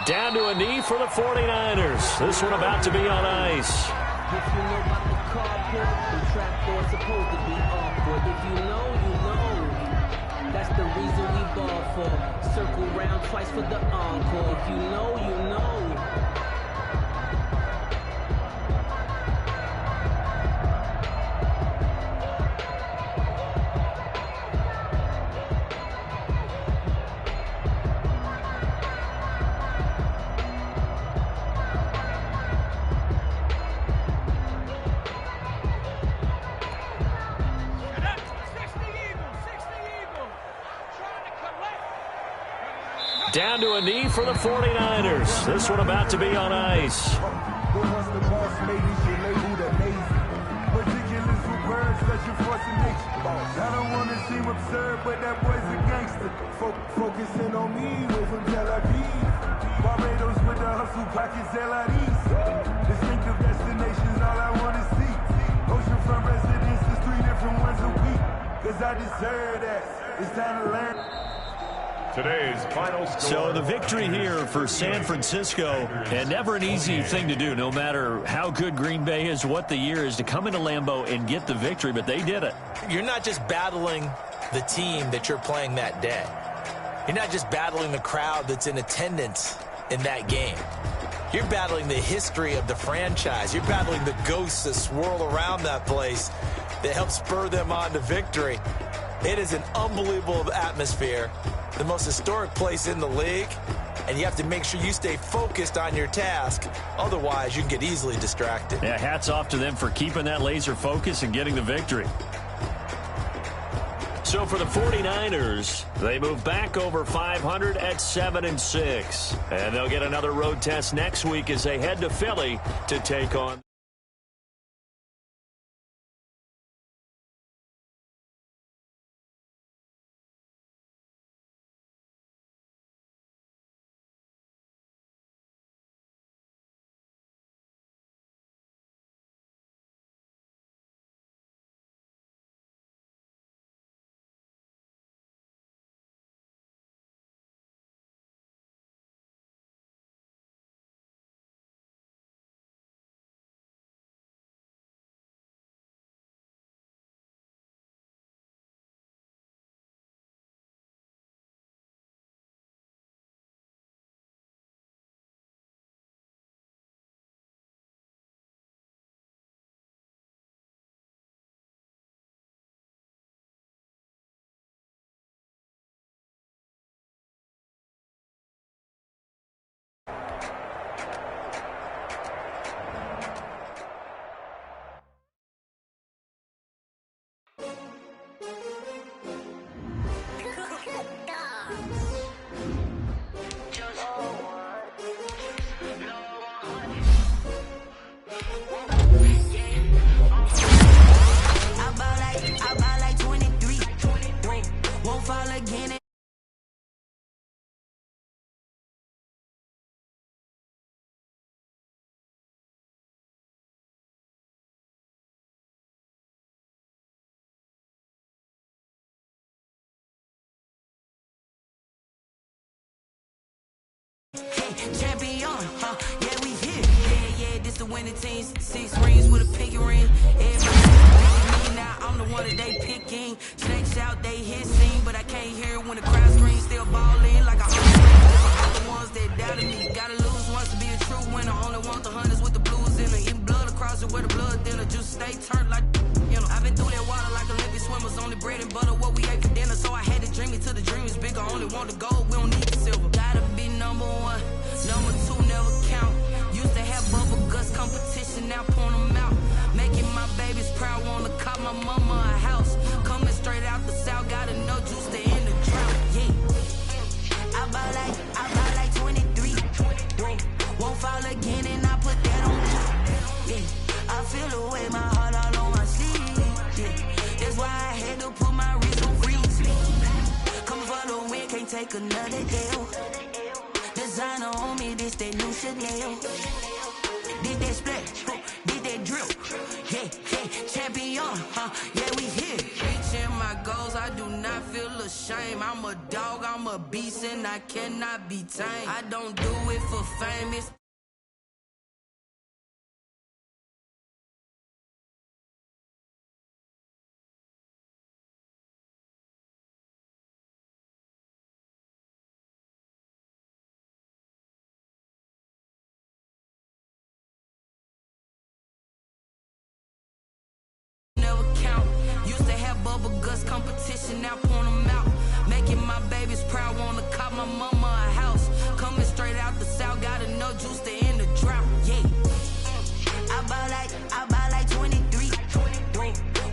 Down to a knee for the 49ers. This one about to be on ice. If you know about the carport, the trapdoor's supposed to be awkward. If you know, you know. That's the reason we ball for. Circle round twice for the encore. If you know, you know. Down to a knee for the 49ers. This one about to be on ice. I don't want to seem absurd, but that boy's a gangster. Focusing on me, way from Tel Aviv. Barbados with the hustle pockets, LIDs. Distinctive destinations, all I want to see. Oceanfront residences, 3 different ones a week. Cause I deserve that. It's time to learn. Today's final score. So the victory here for San Francisco, and never an easy thing to do, no matter how good Green Bay is, what the year is, to come into Lambeau and get the victory, but they did it. You're not just battling the team that you're playing that day. You're not just battling the crowd that's in attendance in that game. You're battling the history of the franchise. You're battling the ghosts that swirl around that place that help spur them on to victory. It is an unbelievable atmosphere, the most historic place in the league, and you have to make sure you stay focused on your task. Otherwise, you can get easily distracted. Yeah, hats off to them for keeping that laser focus and getting the victory. So for the 49ers, they move back over 500 at 7-6. And they'll get another road test next week as they head to Philly to take on Champion, yeah, we here. Yeah, this the winning team. 6 rings with a pinky ring. Everybody me now, I'm the one that they picking. Snakes out, they hit scene, but I can't hear it when the crowd screams. Still ballin' like I'm the ones that doubted me. Gotta lose once to be a true winner. Only want the hunters with the blues in her. Eating blood across it where the blood thinner. Just stay turned like, you know. I've been through that water like Olympic swimmers. Only bread and butter, what we ate for dinner. So I had to dream it till the dream is bigger. Only want the gold, we don't need the silver. Gotta be number 1. Number 2 never count. Used to have bubble guts. now point them out. Making my babies proud, wanna call my mama a house. Coming straight out the south, gotta know juice to end the drought. Yeah, I buy like 23. Won't fall again, and I put that on me. Yeah, I feel the way, my heart all on my sleeve. Yeah, that's why I had to put my wrist on freeze. Come for the win, can't take another L. Designer on me, this that new Chanel. Did that splash, did that drill. Yeah, champion, yeah, we here. Reaching my goals, I do not feel ashamed. I'm a dog, I'm a beast, and I cannot be tamed. I don't do it for fame, it's competition, now point them out. Making my babies proud, wanna call my mama a house. Coming straight out the south, gotta know juice to end the drought. Yeah, I buy like 23.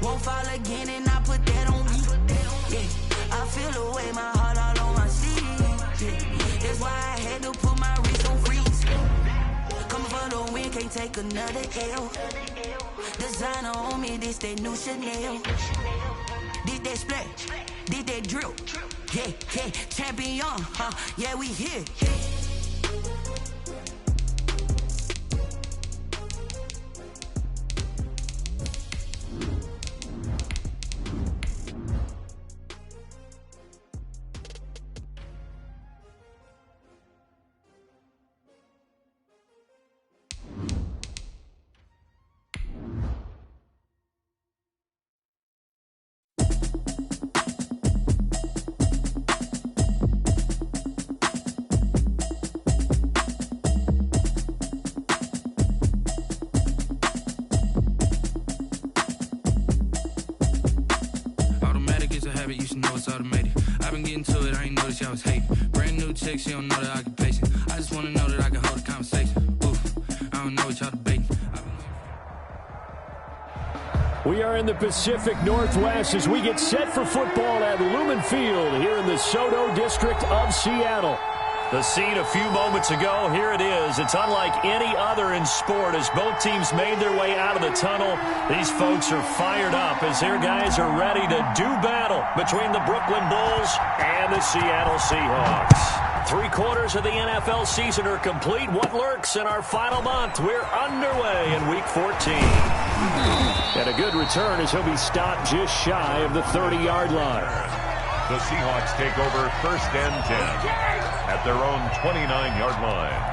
Won't fall again, and I put that on me. Yeah, I feel the way, my heart all on my sleeve. Yeah, that's why I had to put my wrist on freeze. Coming for the win, can't take another L. Designer on me, this that new Chanel. Did that splash, did that drill. Yeah, champion, yeah, we here. You should know it's automated. I've been getting to it, I ain't noticed y'all was hating. Brand new chick, she don't know the occupation. I just wanna know that I can hold a conversation. Oof, I don't know what y'all debating. We are in the Pacific Northwest as we get set for football at Lumen Field here in the Soto district of Seattle. The scene a few moments ago, here it is. It's unlike any other in sport as both teams made their way out of the tunnel. These folks are fired up as their guys are ready to do battle between the Brooklyn Bulls and the Seattle Seahawks. 3/4 of the NFL season are complete. What lurks in our final month? We're underway in Week 14. And a good return as he'll be stopped just shy of the 30-yard line. The Seahawks take over 1st and 10 at their own 29-yard line.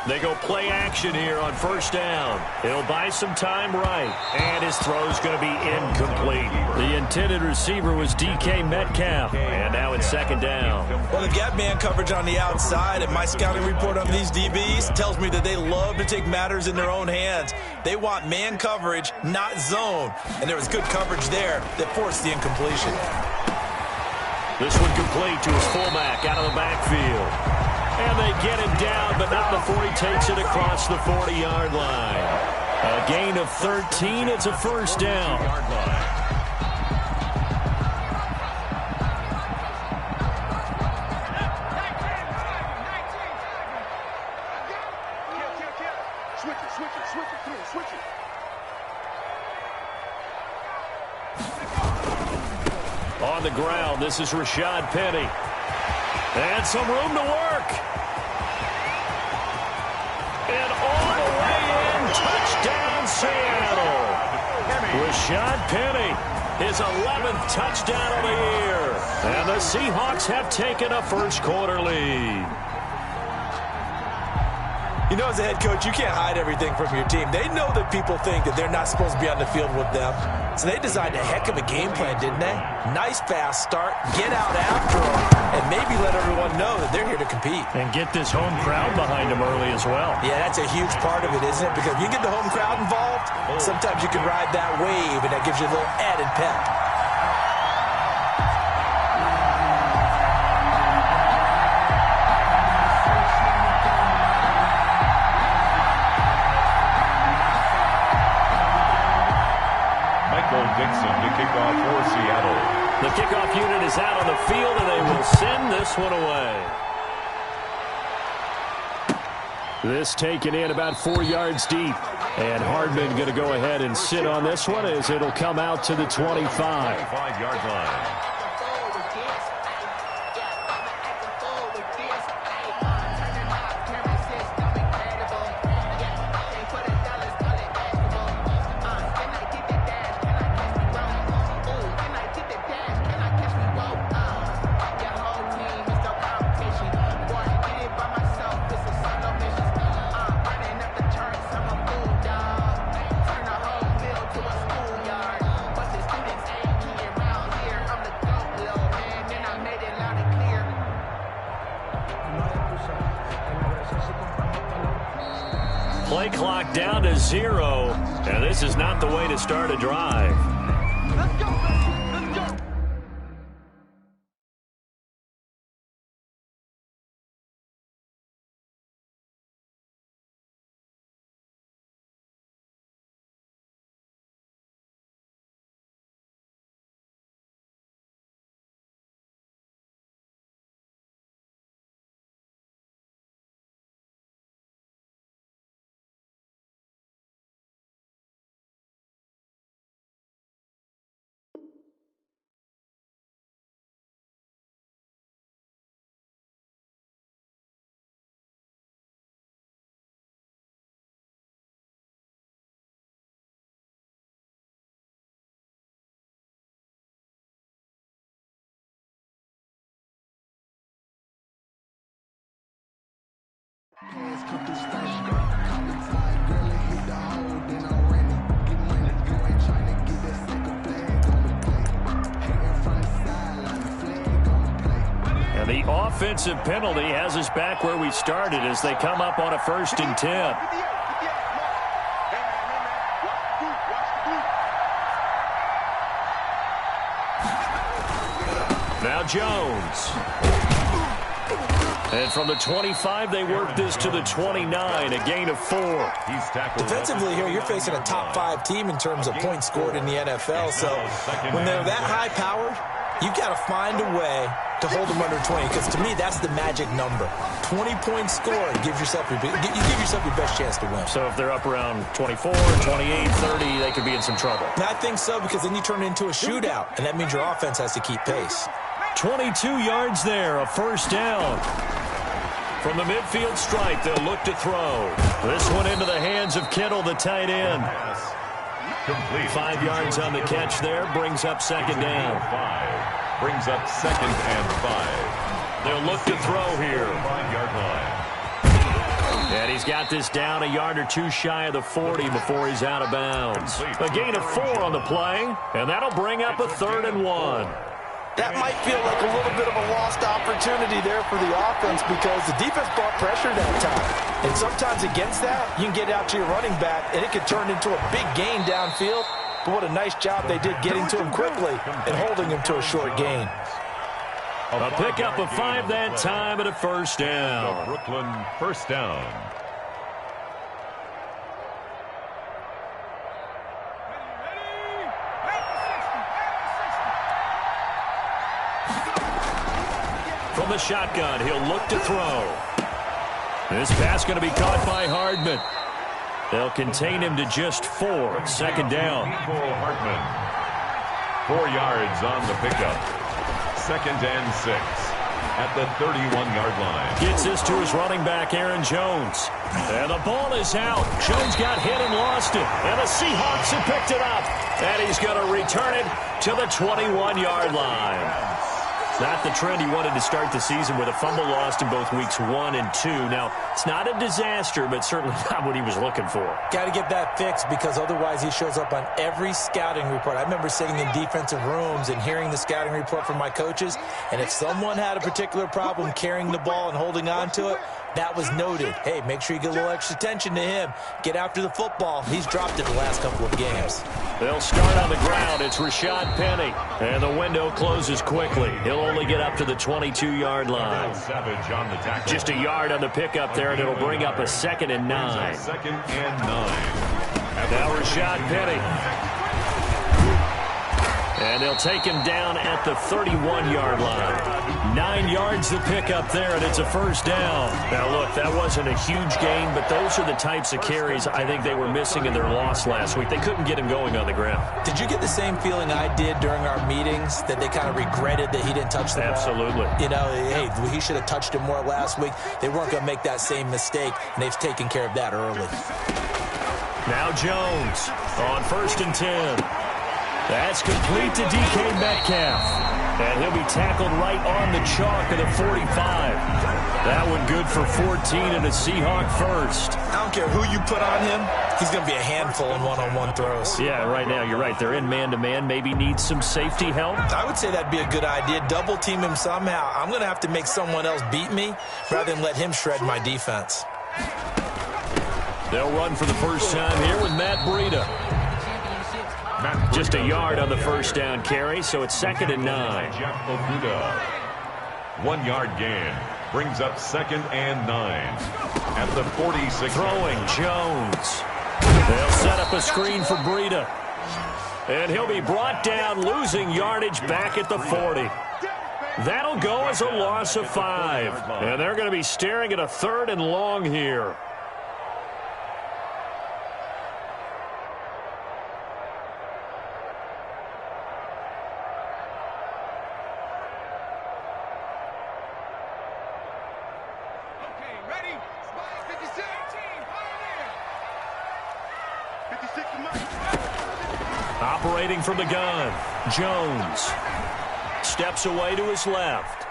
They go play action here on 1st down. He'll buy some time right, and his throw's going to be incomplete. The intended receiver was DK Metcalf, and now it's 2nd down. Well, they've got man coverage on the outside, and my scouting report on these DBs tells me that they love to take matters in their own hands. They want man coverage, not zone, and there was good coverage there that forced the incompletion. This one complete to his fullback out of the backfield. And they get him down, but not before he takes it across the 40-yard line. A gain of 13. It's a 1st down. Switch it. On the ground, this is Rashad Penny. And some room to work. And all the way in, touchdown Seattle. Rashad Penny, his 11th touchdown of the year. And the Seahawks have taken a 1st quarter lead. You know, as a head coach, you can't hide everything from your team. They know that people think that they're not supposed to be on the field with them. So they designed a heck of a game plan, didn't they? Nice fast start, get out after them, and maybe let everyone know that they're here to compete. And get this home crowd behind them early as well. Yeah, that's a huge part of it, isn't it? Because if you get the home crowd involved, sometimes you can ride that wave, and that gives you a little added pep. Dixon to kick off for Seattle. The kickoff unit is out on the field, and they will send this one away. This taken in about 4 yards deep. And Hardman going to go ahead and sit on this one as it'll come out to the 25. 25-yard line. Play clock down to 0, and this is not the way to start a drive. Let's go, baby. Let's go. And the offensive penalty has us back where we started as they come up on a 1st and 10. Now Jones. And from the 25, they work this to the 29, a gain of 4. Defensively here, you're facing a top 5 team in terms of points scored in the NFL. So when they're that high-powered, you've got to find a way to hold them under 20. Because to me, that's the magic number. 20 points scored, you give yourself your best chance to win. So if they're up around 24, 28, 30, they could be in some trouble. And I think so, because then you turn it into a shootout, and that means your offense has to keep pace. 22 yards there, a 1st down. From the midfield stripe, they'll look to throw. This one into the hands of Kittle, the tight end. 5 yards on the catch there, brings up 2nd down. Brings up 2nd and 5. They'll look to throw here. 5-yard line. And he's got this down a yard or 2 shy of the 40 before he's out of bounds. A gain of 4 on the play, and that'll bring up a 3rd and 1. That might feel like a little bit of a lost opportunity there for the offense because the defense brought pressure that time. And sometimes against that, you can get out to your running back, and it could turn into a big gain downfield. But what a nice job they did getting to him quickly and holding him to a short gain. A pickup of 5 that time and a 1st down. The Brooklyn 1st down. From the shotgun, he'll look to throw. This pass going to be caught by Hardman. They'll contain him to just 4. 2nd down. Hardman. 4 yards on the pickup. 2nd and 6 at the 31-yard line. Gets this to his running back, Aaron Jones. And the ball is out. Jones got hit and lost it. And the Seahawks have picked it up. And he's going to return it to the 21-yard line. Not the trend he wanted to start the season with a fumble lost in both weeks 1 and 2. Now, it's not a disaster, but certainly not what he was looking for. Got to get that fixed because otherwise he shows up on every scouting report. I remember sitting in defensive rooms and hearing the scouting report from my coaches, and if someone had a particular problem carrying the ball and holding on to it, that was noted. Hey, make sure you get a little extra attention to him. Get after the football. He's dropped it the last couple of games. They'll start on the ground. It's Rashad Penny. And the window closes quickly. He'll only get up to the 22-yard line. Just a yard on the pickup there, and it'll bring up a 2nd and 9. 2nd and 9. Now Rashad Penny. And they'll take him down at the 31-yard line. 9 yards to pick up there, and it's a first down. Now, look, that wasn't a huge gain, but those are the types of carries I think they were missing in their loss last week. They couldn't get him going on the ground. Did you get the same feeling I did during our meetings, that they kind of regretted that he didn't touch the ball? Absolutely. You know, hey, he should have touched it more last week. They weren't going to make that same mistake, and they've taken care of that early. Now Jones on 1st and 10. That's complete to DK Metcalf. And he'll be tackled right on the chalk of the 45. That one good for 14 and a Seahawk first. I don't care who you put on him. He's going to be a handful in one-on-one throws. Yeah, right now you're right. They're in man-to-man. Maybe needs some safety help. I would say that'd be a good idea. Double team him somehow. I'm going to have to make someone else beat me rather than let him shred my defense. They'll run for the first time here with Matt Breida. Just a yard on the first down carry, so it's 2nd and 9. 1 yard gain brings up 2nd and 9 at the 46. Throwing Jones. They'll set up a screen for Breida. And he'll be brought down, losing yardage back at the 40. That'll go as a loss of 5. And they're going to be staring at a 3rd and long here. Operating from the gun, Jones steps away to his left.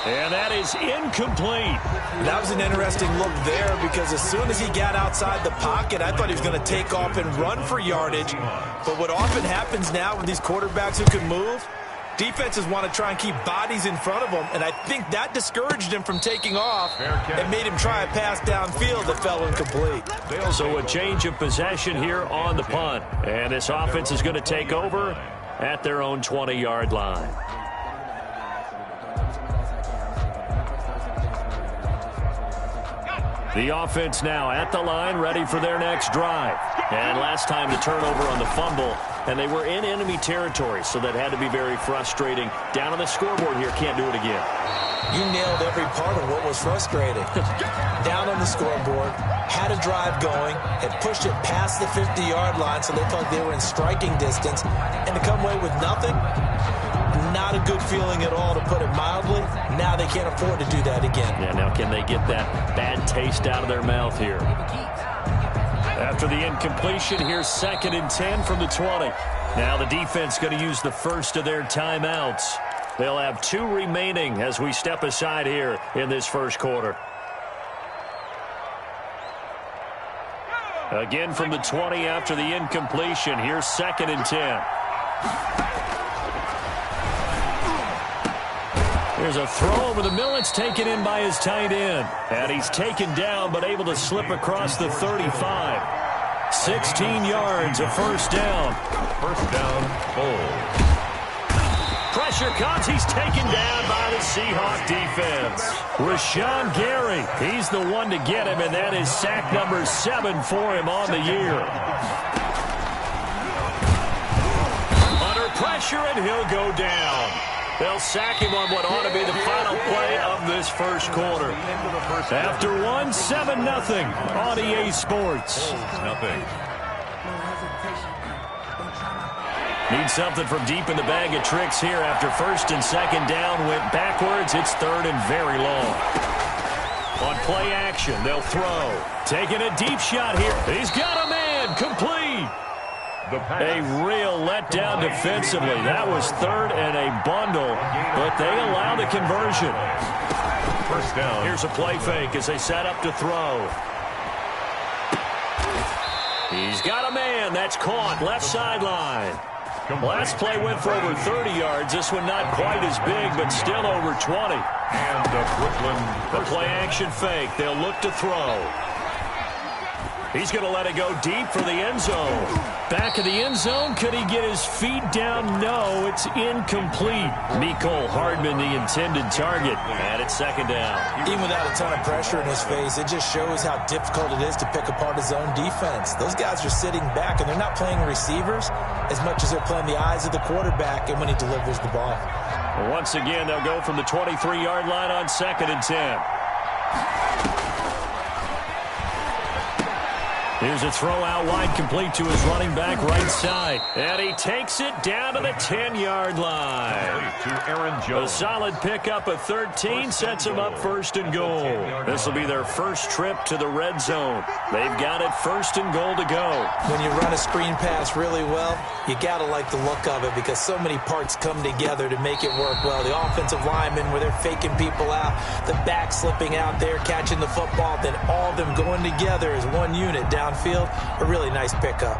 And that is incomplete. That was an interesting look there because as soon as he got outside the pocket, I thought he was going to take off and run for yardage. But what often happens now with these quarterbacks who can move, defenses want to try and keep bodies in front of them, and I think that discouraged him from taking off and made him try a pass downfield that fell incomplete. So a change of possession here on the punt, and this offense is going to take over at their own 20-yard line. The offense now at the line, ready for their next drive. And last time the turnover on the fumble, and they were in enemy territory, so that had to be very frustrating. Down on the scoreboard here, can't do it again. You nailed every part of what was frustrating. Down on the scoreboard, had a drive going, had pushed it past the 50-yard line, so they felt they were in striking distance, and to come away with nothing, not a good feeling at all, to put it mildly. Now they can't afford to do that again. Yeah, now can they get that bad taste out of their mouth here? After the incompletion, here's 2nd and 10 from the 20. Now the defense going to use the first of their timeouts. They'll have 2 remaining as we step aside here in this first quarter. Again from the 20 after the incompletion. Here's 2nd and 10. There's a throw over the middle. It's taken in by his tight end. And he's taken down but able to slip across the 35. 16 yards, a first down. First down, full. Pressure comes. He's taken down by the Seahawk defense. Rashawn Gary, he's the one to get him, and that is sack number 7 for him on the year. Under pressure, and he'll go down. They'll sack him on what ought to be the final play of this first quarter. After 7-0 on EA Sports. Nothing. Need something from deep in the bag of tricks here. After 1st and 2nd down, went backwards. It's 3rd and very long. On play action, they'll throw. Taking a deep shot here. He's got a man. Complete. A real letdown defensively. That was third and a bundle, but they allow the conversion. First down. Here's a play fake as they set up to throw. He's got a man. That's caught. Left sideline. Last play went for over 30 yards. This one not quite as big, but still over 20. And the play action fake. They'll look to throw. He's going to let it go deep for the end zone. Back of the end zone. Could he get his feet down? No, it's incomplete. Mecole Hardman, the intended target. And it's second down. Even without a ton of pressure in his face, it just shows how difficult it is to pick apart his own defense. Those guys are sitting back, and they're not playing receivers as much as they're playing the eyes of the quarterback and when he delivers the ball. Once again, they'll go from the 23-yard line on 2nd and 10. Here's a throw out wide, complete to his running back right side. And he takes it down to the 10-yard line. To Aaron Jones. A solid pickup of 13 sets him up 1st and goal. This will be their first trip to the red zone. They've got it 1st and goal to go. When you run a screen pass really well, you got to like the look of it because so many parts come together to make it work well. The offensive linemen where they're faking people out, the back slipping out there, catching the football, then all of them going together as one unit downfield. A really nice pickup.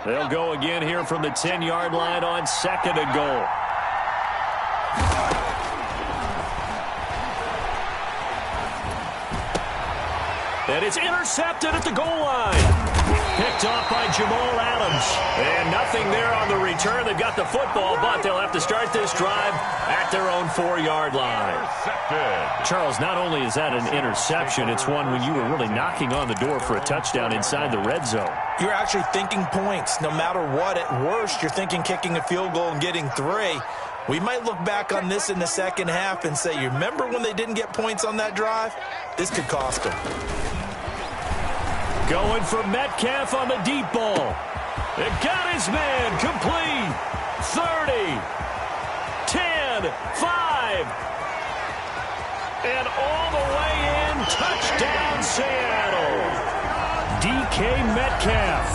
They'll go again here from the 10-yard line on 2nd and goal. And it's intercepted at the goal line. Picked off by Jamal Adams. And nothing there on the return. They've got the football, but they'll have to start this drive at their own 4-yard line. Charles, not only is that an interception, it's one when you were really knocking on the door for a touchdown inside the red zone. You're actually thinking points. No matter what, at worst, you're thinking kicking a field goal and getting 3. We might look back on this in the second half and say, you remember when they didn't get points on that drive? This could cost them. Going for Metcalf on the deep ball. It got his man complete. 30, 10, 5. And all the way in, touchdown Seattle. DK Metcalf,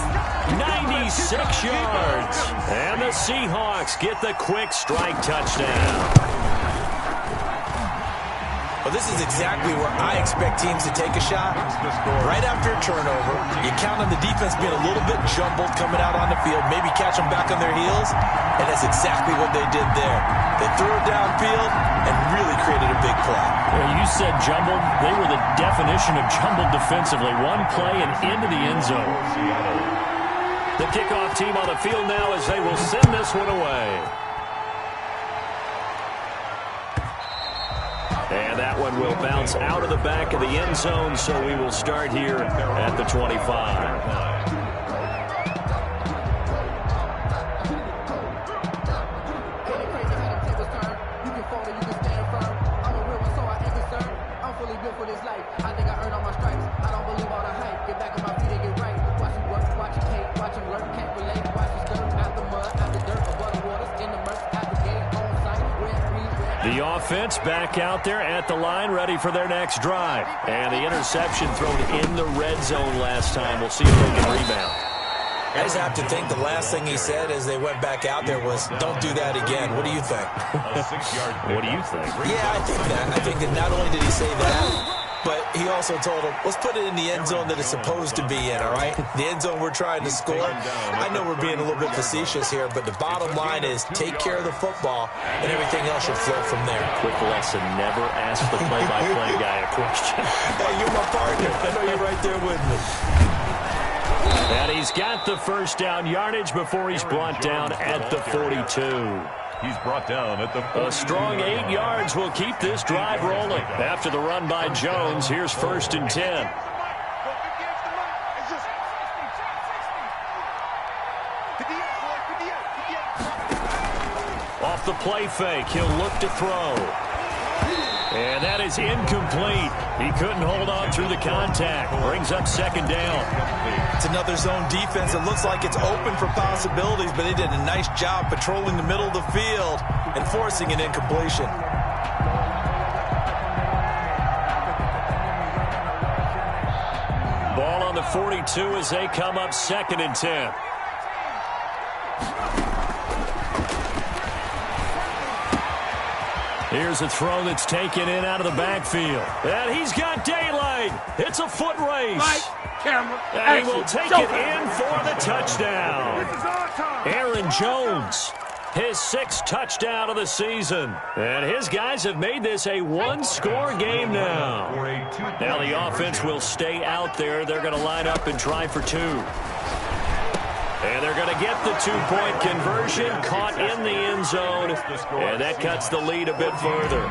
96 yards. And the Seahawks get the quick strike touchdown. Well, this is exactly where I expect teams to take a shot. Right after a turnover, you count on the defense being a little bit jumbled coming out on the field, maybe catch them back on their heels, and that's exactly what they did there. They threw it downfield and really created a big play. Well, you said jumbled. They were the definition of jumbled defensively. One play and into the end zone. The kickoff team on the field now as they will send this one away. And that one will bounce out of the back of the end zone, so we will start here at the 25. The offense back out there at the line, ready for their next drive. And the interception thrown in the red zone last time. We'll see if they can rebound. I just have to think the last thing he said as they went back out there was, don't do that again. What do you think? What do you think? Yeah, I think that. I think that not only did he say that, but he also told him, let's put it in the end zone that it's supposed to be in, all right? The end zone we're trying to score. I know we're being a little bit facetious here, but the bottom line is take care of the football, and everything else should flow from there. Quick lesson, never ask the play-by-play guy a question. Hey, you're my partner. I know you're right there with me. And he's got the first down yardage before he's brought down at the 42. He's brought down at the 42. A strong 8 yards will keep this drive rolling. After the run by Jones, here's 1st and 10. Off the play fake, he'll look to throw. And that is incomplete. He couldn't hold on through the contact. Brings up second down. It's another zone defense. It looks like it's open for possibilities, but they did a nice job patrolling the middle of the field and forcing an incompletion. Ball on the 42 as they come up 2nd and 10. Here's a throw that's taken in out of the backfield. And he's got daylight. It's a foot race. And he will take it in for the touchdown. Aaron Jones, his 6th touchdown of the season. And his guys have made this a one-score game now. Now the offense will stay out there. They're going to line up and try for 2. And they're going to get the 2-point conversion, caught in the end zone, and that cuts the lead a bit further.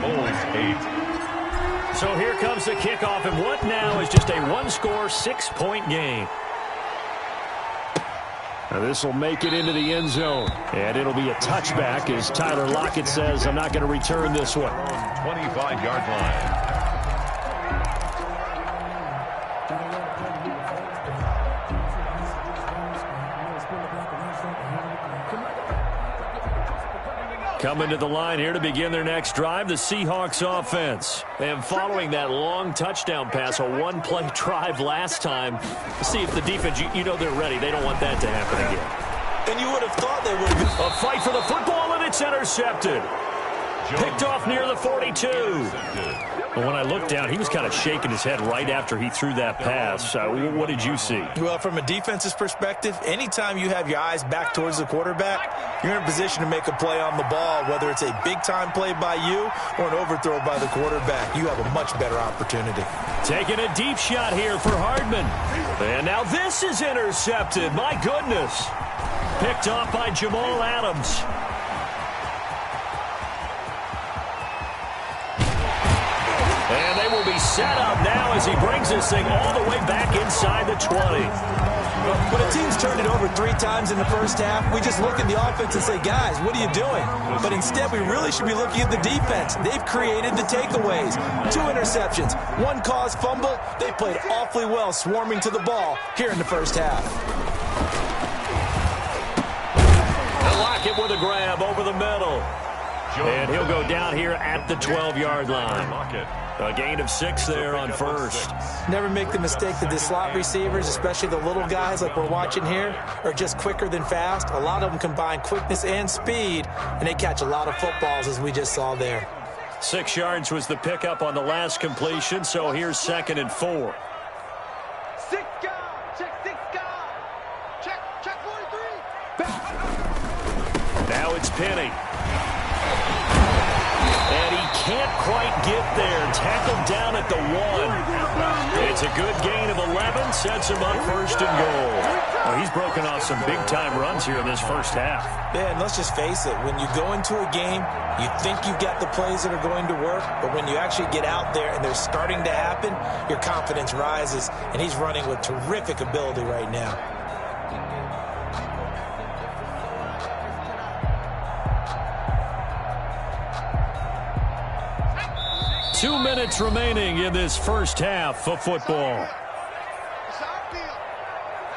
Bulls 8. So here comes the kickoff, and what now is just a one-score, 6-point game. Now this will make it into the end zone, and it'll be a touchback as Tyler Lockett says, I'm not going to return this one. 25-yard line. Coming to the line here to begin their next drive, the Seahawks offense. And following that long touchdown pass, a one-play drive last time, see if the defense, you know they're ready. They don't want that to happen again. And you would have thought they would have been. A fight for the football, and it's intercepted. Picked off near the 42. But when I looked down, he was kind of shaking his head right after he threw that pass. What did you see? Well, from a defense's perspective, anytime you have your eyes back towards the quarterback, you're in a position to make a play on the ball, whether it's a big-time play by you or an overthrow by the quarterback. You have a much better opportunity. Taking a deep shot here for Hardman. And now this is intercepted. My goodness. Picked off by Jamal Adams. And they will be set up now as he brings this thing all the way back inside the 20. When a team's turned it over 3 times in the first half, we just look at the offense and say, guys, what are you doing? But instead, we really should be looking at the defense. They've created the takeaways. 2 interceptions, 1 caused fumble. They played awfully well swarming to the ball here in the first half. Lockett with a grab over the middle. And he'll go down here at the 12-yard line. A gain of 6 there on first. Never make the mistake that the slot receivers, especially the little guys like we're watching here, are just quicker than fast. A lot of them combine quickness and speed, and they catch a lot of footballs, as we just saw there. 6 yards was the pickup on the last completion, so here's 2nd and 4. 6 guys, check 6 guys. Check 43. Now it's Penny. And he can't quite get there. Tackled down at the 1. It's a good gain of 11. Sets him up 1st and goal. Well, he's broken off some big-time runs here in this first half. Yeah, and let's just face it. When you go into a game, you think you've got the plays that are going to work, but when you actually get out there and they're starting to happen, your confidence rises, and he's running with terrific ability right now. Two minutes remaining in this first half of football.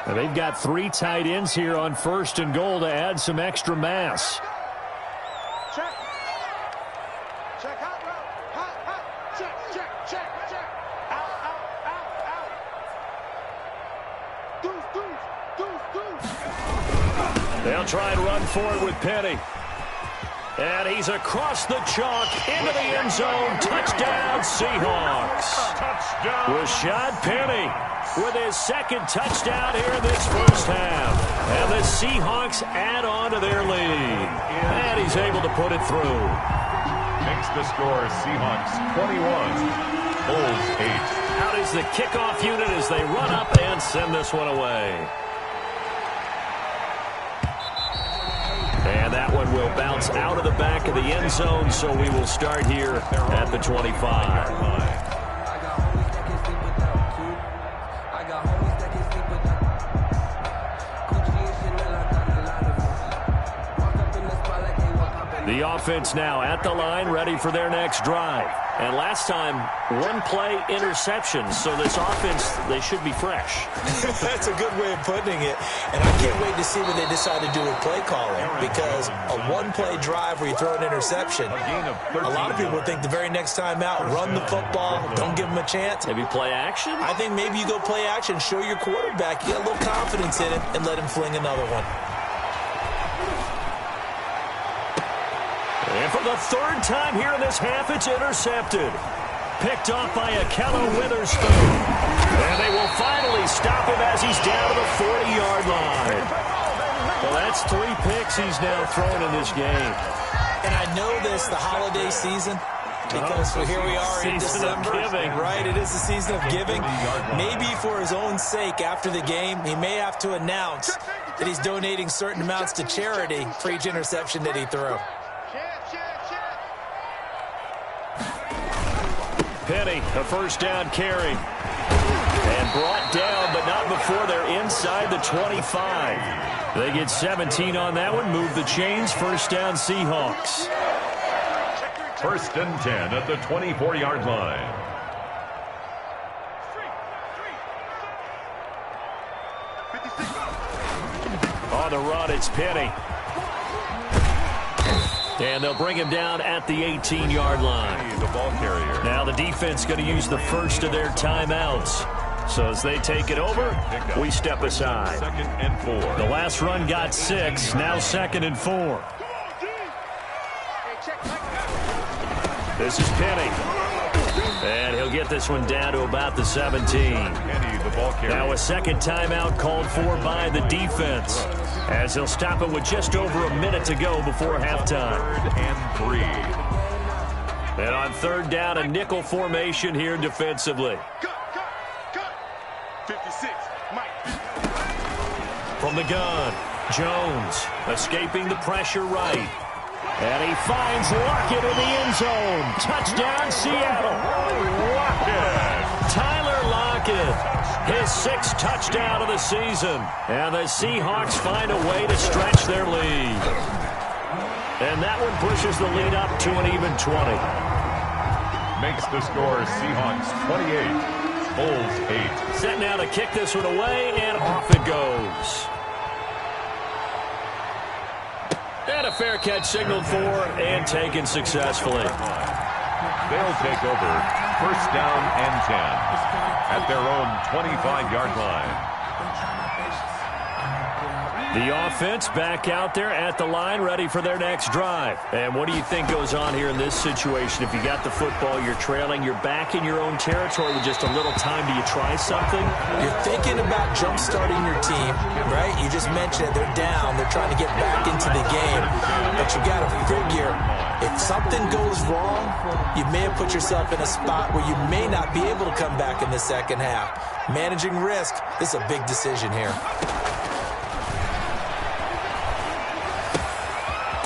And they've got 3 tight ends here on 1st and goal to add some extra mass. Check. Check hot route. Hot. Check. Out. Deuce. They'll try and run for it with Penny. And he's across the chalk into the end zone. Touchdown, Seahawks. Touchdown. Rashad Penny with his 2nd touchdown here in this first half. And the Seahawks add on to their lead. And he's able to put it through. Makes the score Seahawks 21, Bulls 8. Out is the kickoff unit as they run up and send this one away. And that one will bounce out of the back of the end zone, so we will start here at the 25. The offense now at the line, ready for their next drive. And last time, one-play interception. So this offense, they should be fresh. That's a good way of putting it. And I can't wait to see what they decide to do with play calling. Because a one-play drive where you throw an interception, a lot of people think the very next time out, run the football, don't give them a chance. Maybe play action? I think maybe you go play action, show your quarterback, you get a little confidence in it, and let him fling another one. And for the third time here in this half, it's intercepted. Picked off by IceKilla8585's. And they will finally stop him as he's down to the 40-yard line. Well, that's 3 picks he's now thrown in this game. And I know this, the holiday season, because here we are in December. Right, it is the season of giving. Maybe for his own sake, after the game, he may have to announce that he's donating certain amounts to charity for each interception that he threw. Penny, a first down carry. And brought down, but not before they're inside the 25. They get 17 on that one, move the chains, first down Seahawks. First and 10 at the 24-yard line. On the run, it's Penny. And they'll bring him down at the 18-yard line. The ball carrier. Now the defense going to use the first of their timeouts. So as they take it over, we step aside. 2nd and 4. The last run got 6, now 2nd and 4. This is Penny. And he'll get this one down to about the 17. Penny, the ball carrier. Now a second timeout called for by the defense, as he'll stop it with just over a minute to go before halftime. 3rd and 3. And on third down, a nickel formation here defensively. Cut. 56, Mike. From the gun, Jones escaping the pressure right. And he finds Lockett in the end zone. Touchdown, Seattle. Lockett. Tyler Lockett, his 6th touchdown of the season. And the Seahawks find a way to stretch their lead. And that one pushes the lead up to an even 20. Makes the score Seahawks 28. Bulls 8. Set now to kick this one away, and off it goes. And a fair catch signaled for and taken successfully. They'll take over first down and 10 at their own 25-yard line. The offense back out there at the line, ready for their next drive. And what do you think goes on here in this situation? If you got the football, you're trailing, you're back in your own territory with just a little time. Do you try something? You're thinking about jump-starting your team, right? You just mentioned it. They're down. They're trying to get back into the game. But you got to figure, if something goes wrong, you may have put yourself in a spot where you may not be able to come back in the second half. Managing risk, this is a big decision here.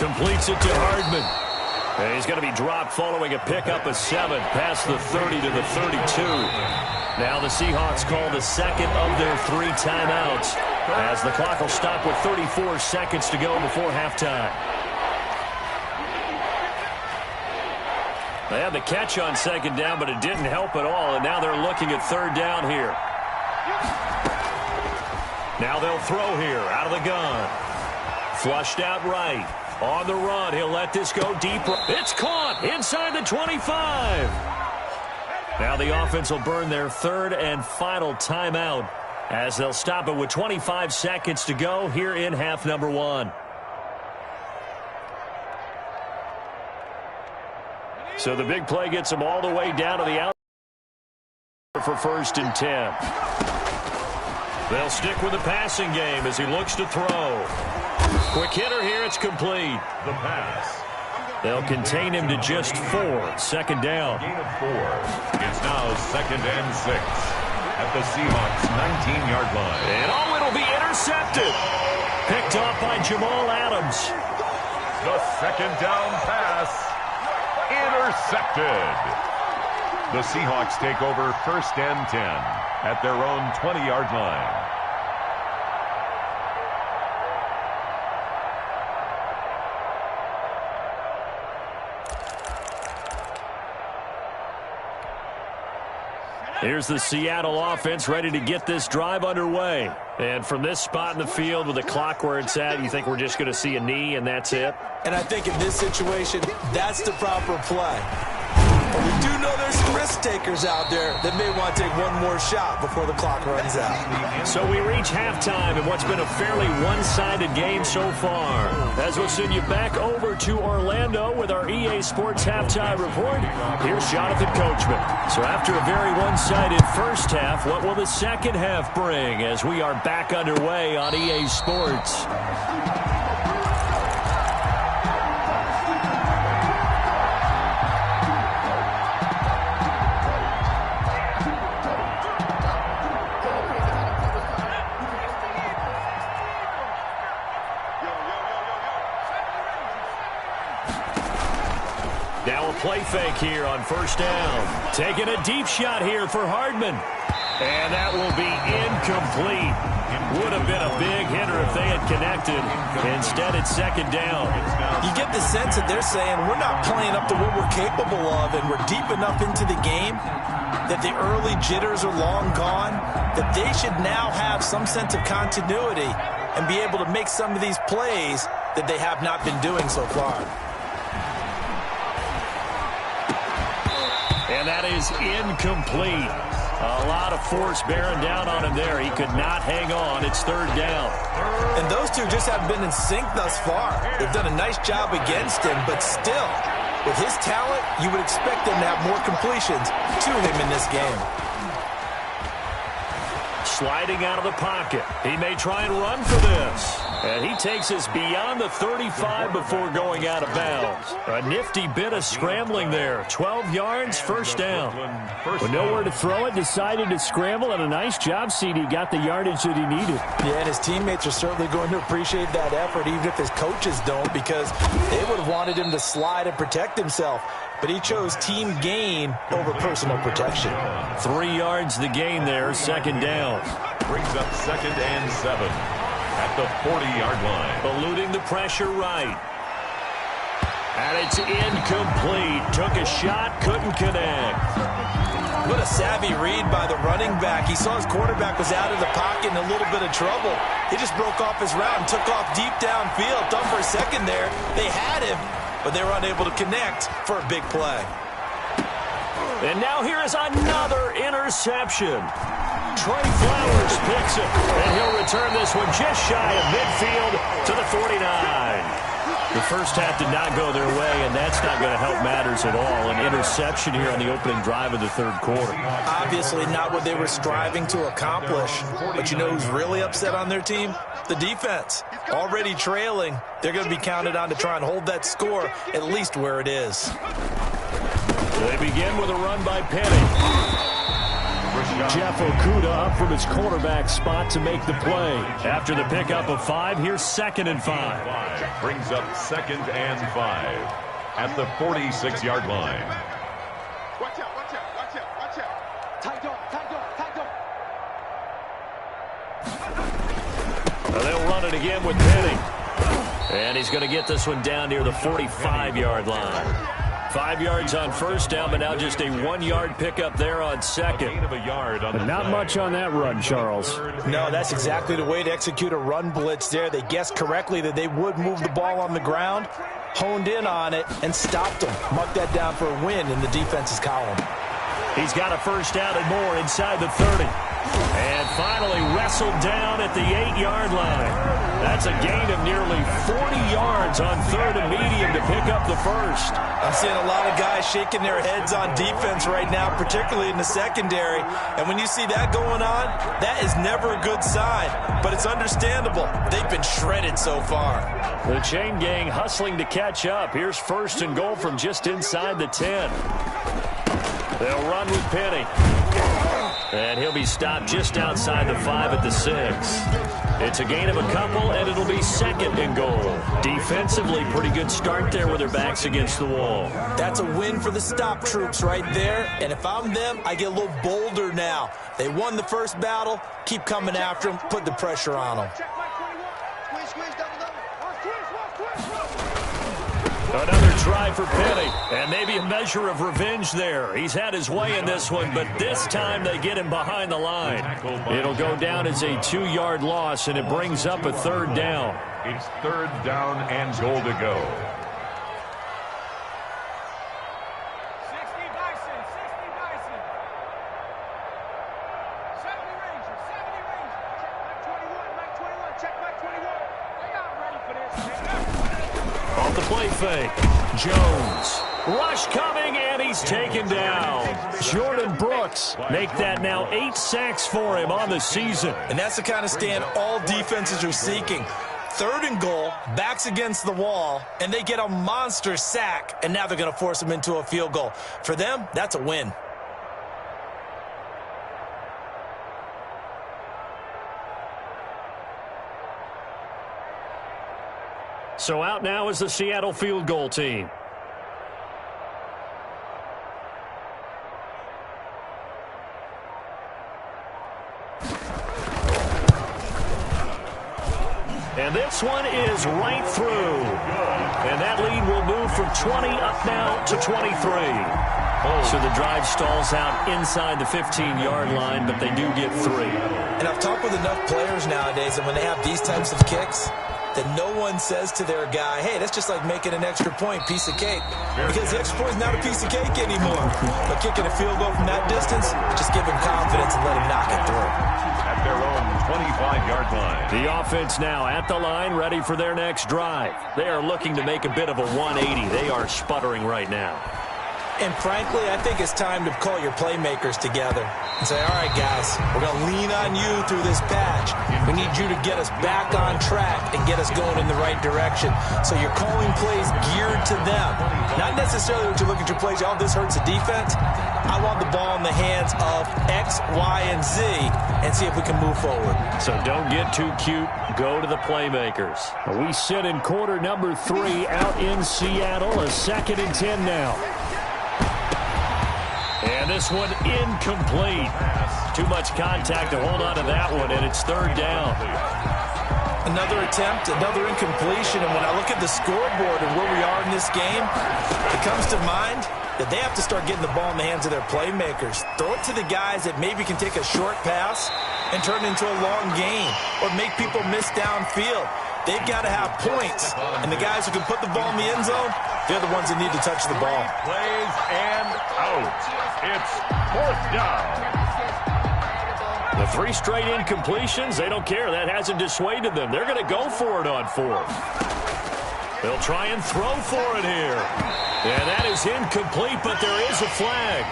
Completes it to Hardman. And he's going to be dropped following a pickup of 7 past the 30 to the 32. Now the Seahawks call the second of their 3 timeouts, as the clock will stop with 34 seconds to go before halftime. They had the catch on second down, but it didn't help at all, and now they're looking at third down here. Now they'll throw here out of the gun. Flushed out right. On the run, he'll let this go deep. It's caught inside the 25. Now the offense will burn their third and final timeout, as they'll stop it with 25 seconds to go here in half number 1. So the big play gets them all the way down to the outside for first and 10. They'll stick with the passing game as he looks to throw. Quick hitter here, it's complete. The pass. They'll contain him to just 4. Second down. Gain of 4. It's now 2nd and 6 at the Seahawks 19-yard line. And it'll be intercepted. Picked off by Jamal Adams. The second down pass. Intercepted. The Seahawks take over first and 10 at their own 20-yard line. Here's the Seattle offense ready to get this drive underway. And from this spot in the field with the clock where it's at, you think we're just going to see a knee and that's it? And I think in this situation, that's the proper play. But we do know there's some risk takers out there that may want to take one more shot before the clock runs out. So we reach halftime in what's been a fairly one-sided game so far. As we'll send you back over to Orlando with our EA Sports Halftime Report, here's Jonathan Coachman. So after a very one-sided first half, what will the second half bring as we are back underway on EA Sports? Play fake here on first down. Taking a deep shot here for Hardman. And that will be incomplete. Would have been a big hitter if they had connected. Instead, it's second down. You get the sense that they're saying we're not playing up to what we're capable of, and we're deep enough into the game that the early jitters are long gone, that they should now have some sense of continuity and be able to make some of these plays that they have not been doing so far. And that is incomplete. A lot of force bearing down on him there. He could not hang on. It's third down. And those two just haven't been in sync thus far. They've done a nice job against him, but still, with his talent, you would expect them to have more completions to him in this game. Sliding out of the pocket. He may try and run for this. And he takes us beyond the 35 before going out of bounds. A nifty bit of scrambling there. 12 yards, first down. With nowhere to throw it, decided to scramble, and a nice job, CD. Got the yardage that he needed. Yeah, and his teammates are certainly going to appreciate that effort, even if his coaches don't, because they would have wanted him to slide and protect himself. But he chose team gain over personal protection. 3 yards the gain there, second down. Brings up second and 7 at the 40-yard line. Eluding the pressure right. And it's incomplete. Took a shot, couldn't connect. What a savvy read by the running back. He saw his quarterback was out of the pocket in a little bit of trouble. He just broke off his route and took off deep downfield. Thought for a second there they had him, but they were unable to connect for a big play. And now here is another interception. Trey Flowers picks it, and he'll return this one just shy of midfield to the 49. The first half did not go their way, and that's not going to help matters at all. An interception here on the opening drive of the third quarter. Obviously not what they were striving to accomplish. But you know who's really upset on their team? The defense. Already trailing. They're going to be counted on to try and hold that score at least where it is. They begin with a run by Penny. Jeff Okuda up from his quarterback spot to make the play. After the pickup of 5, here's second and 5. Brings up second and 5 at the 46-yard line. Watch out, watch out, watch out, watch out. Tight dog, tight dog, tight dog. They'll run it again with Penny. And he's going to get this one down near the 45-yard line. 5 yards on first down, but now just a 1-yard pickup there on second. Not much on that run, Charles. No, that's exactly the way to execute a run blitz there. They guessed correctly that they would move the ball on the ground, honed in on it, and stopped them. Marked that down for a win in the defense's column. He's got a first down and more inside the 30. And finally wrestled down at the 8-yard line. That's a gain of nearly 40 yards on third and medium to pick up the first. I'm seeing a lot of guys shaking their heads on defense right now, particularly in the secondary. And when you see that going on, that is never a good sign. But it's understandable. They've been shredded so far. The chain gang hustling to catch up. Here's first and goal from just inside the 10. They'll run with Penny. And he'll be stopped just outside the 5 at the 6. It's a gain of a couple, and it'll be second and goal. Defensively, pretty good start there with their backs against the wall. That's a win for the stop troops right there. And if I'm them, I get a little bolder now. They won the first battle. Keep coming after them. Put the pressure on them. Squeeze, squeeze, double, double. Another try for Penny. And maybe a measure of revenge there. He's had his way in this one, but this time they get him behind the line. It'll go down as a 2-yard loss, and it brings up a 3rd down. It's 3rd down and goal to go. 60 Bison, 60 Bison. 70 Ranger, 70 Ranger. Check back 21, check back 21. They not ready for this. Off the play fake. Jones. Rush coming, and he's taken down. Jordan Brooks make that now 8 sacks for him on the season. And that's the kind of stand all defenses are seeking. 3rd and goal, backs against the wall, and they get a monster sack, and now they're going to force him into a field goal. For them, that's a win. So out now is the Seattle field goal team. And this one is right through. And that lead will move from 20 up now to 23. So the drive stalls out inside the 15-yard line, but they do get 3. And I've talked with enough players nowadays, and when they have these types of kicks, that no one says to their guy, hey, that's just like making an extra point, piece of cake. Because the extra point is not a piece of cake anymore. But kicking a field goal from that distance, just give him confidence and let him knock it through. At their own 25-yard line. The offense now at the line, ready for their next drive. They are looking to make a bit of a 180. They are sputtering right now. And frankly, I think it's time to call your playmakers together and say, all right, guys, we're going to lean on you through this patch. We need you to get us back on track and get us going in the right direction. So you're calling plays geared to them. Not necessarily what you look at your plays, oh, this hurts the defense. I want the ball in the hands of X, Y, and Z and see if we can move forward. So don't get too cute. Go to the playmakers. We sit in quarter number 3 out in Seattle. A 2nd and 10 now. And this one incomplete. Too much contact to hold on to that one, and it's 3rd down. Another attempt, another incompletion, and when I look at the scoreboard and where we are in this game, it comes to mind that they have to start getting the ball in the hands of their playmakers. Throw it to the guys that maybe can take a short pass and turn it into a long gain or make people miss downfield. They've got to have points, and the guys who can put the ball in the end zone, they're the ones that need to touch the ball. Plays and out. It's 4th down. The 3 straight incompletions, they don't care. That hasn't dissuaded them. They're going to go for it on 4th. They'll try and throw for it here. And that is incomplete, but there is a flag.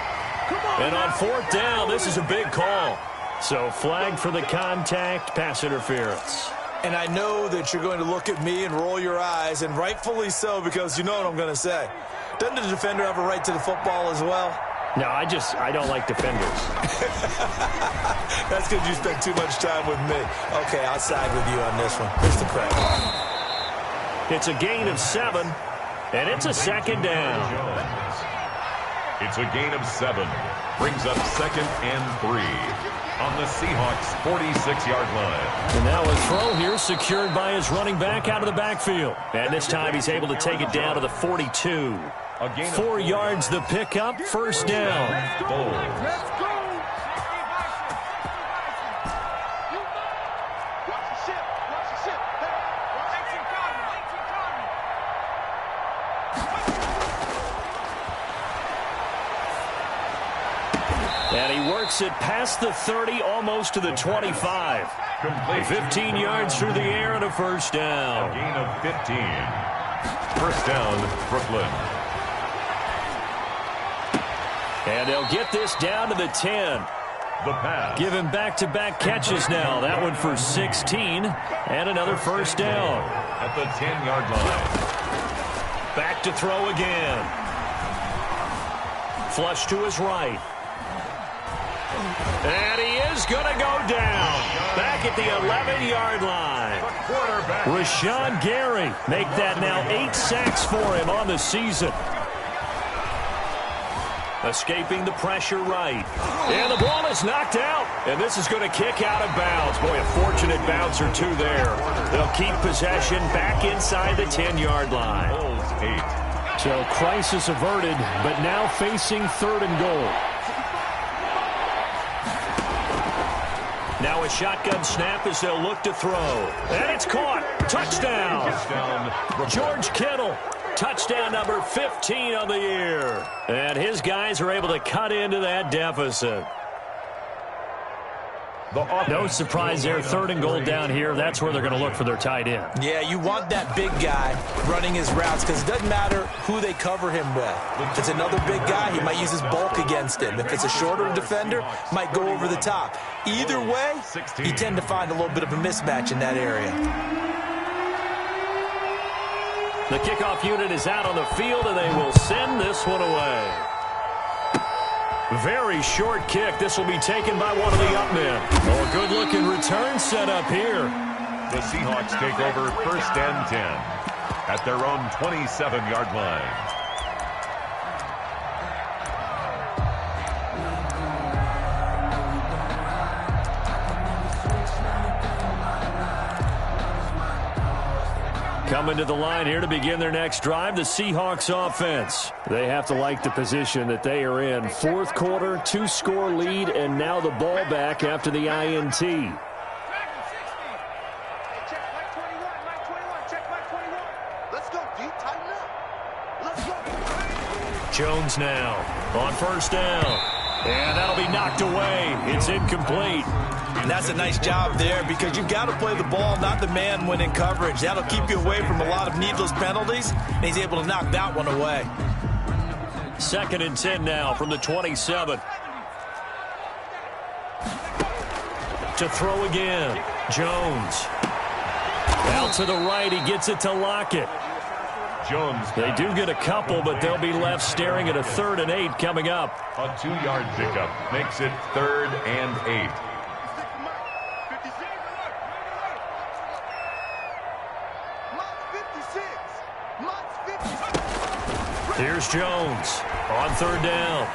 And on 4th down, this is a big call. So flag for the contact, pass interference. And I know that you're going to look at me and roll your eyes, and rightfully so, because you know what I'm going to say. Doesn't the defender have a right to the football as well? No, I don't like defenders. That's because you spent too much time with me. Okay, I'll side with you on this one. Here's the credit. It's a gain of 7, and it's a 2nd down. It's a gain of 7. Brings up 2nd and 3. On the Seahawks' 46-yard line. And now a throw here secured by his running back out of the backfield. And this time he's able to take it down to the 42. 4 yards the pickup, 1st down. Let's go! Let's go! Watch the ship! Watch the ship! And he works it past the 30, almost to the 25. Complete. 15 yards through the air and a 1st down. A gain of 15. 1st down, Brooklyn. And they'll get this down to the 10. The pass. Give him back-to-back catches now. That one for 16 and another 1st down. At the 10-yard line. Back to throw again. Flush to his right. And he is going to go down. Back at the 11-yard line. Rashawn Gary make that now 8 sacks for him on the season. Escaping the pressure right. And the ball is knocked out. And this is going to kick out of bounds. Boy, a fortunate bounce or 2 there. They'll keep possession back inside the 10-yard line. So crisis averted, but now facing 3rd and goal. Now a shotgun snap as they'll look to throw. And it's caught. Touchdown. George Kittle. Touchdown number 15 on the year. And his guys are able to cut into that deficit. No surprise there. 3rd and goal down here. That's where they're going to look for their tight end. Yeah, you want that big guy running his routes because it doesn't matter who they cover him with. If it's another big guy, he might use his bulk against him. If it's a shorter defender, might go over the top. Either way, you tend to find a little bit of a mismatch in that area. The kickoff unit is out on the field, and they will send this one away. Very short kick. This will be taken by one of the up men. Oh, a good-looking return set up here. The Seahawks take over 1st and 10 at their own 27-yard line. Coming to the line here to begin their next drive, the Seahawks offense. They have to like the position that they are in. 4th quarter, 2-score lead, and now the ball back after the INT. Jones now on 1st down. And that'll be knocked away. It's incomplete. And that's a nice job there because you've got to play the ball, not the man when in coverage. That'll keep you away from a lot of needless penalties, and he's able to knock that one away. 2nd and 10 now from the 27. To throw again. Jones. Out to the right. He gets it to Lockett. Jones. They do get a couple, but they'll be left staring at a 3rd and 8 coming up. A 2-yard pickup makes it 3rd and 8. Here's Jones on 3rd down.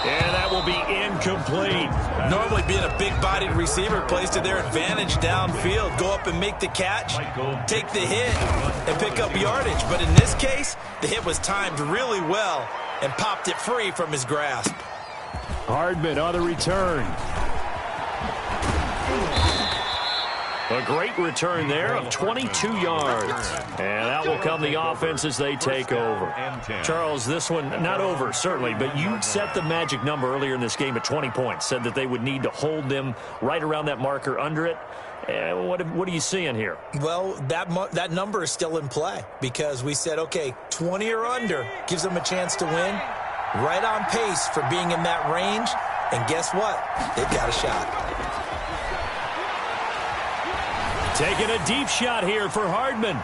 And that will be incomplete. Normally being a big-bodied receiver plays to their advantage downfield. Go up and make the catch, take the hit, and pick up yardage. But in this case, the hit was timed really well and popped it free from his grasp. Hardman on the return. A great return there of 22 yards. And that will come the offense as they take over. Charles, this one not over, certainly, but you set the magic number earlier in this game at 20 points. Said that they would need to hold them right around that marker under it. What are you seeing here? Well, that number is still in play because we said, okay, 20 or under gives them a chance to win. Right on pace for being in that range. And guess what? They've got a shot. Taking a deep shot here for Hardman.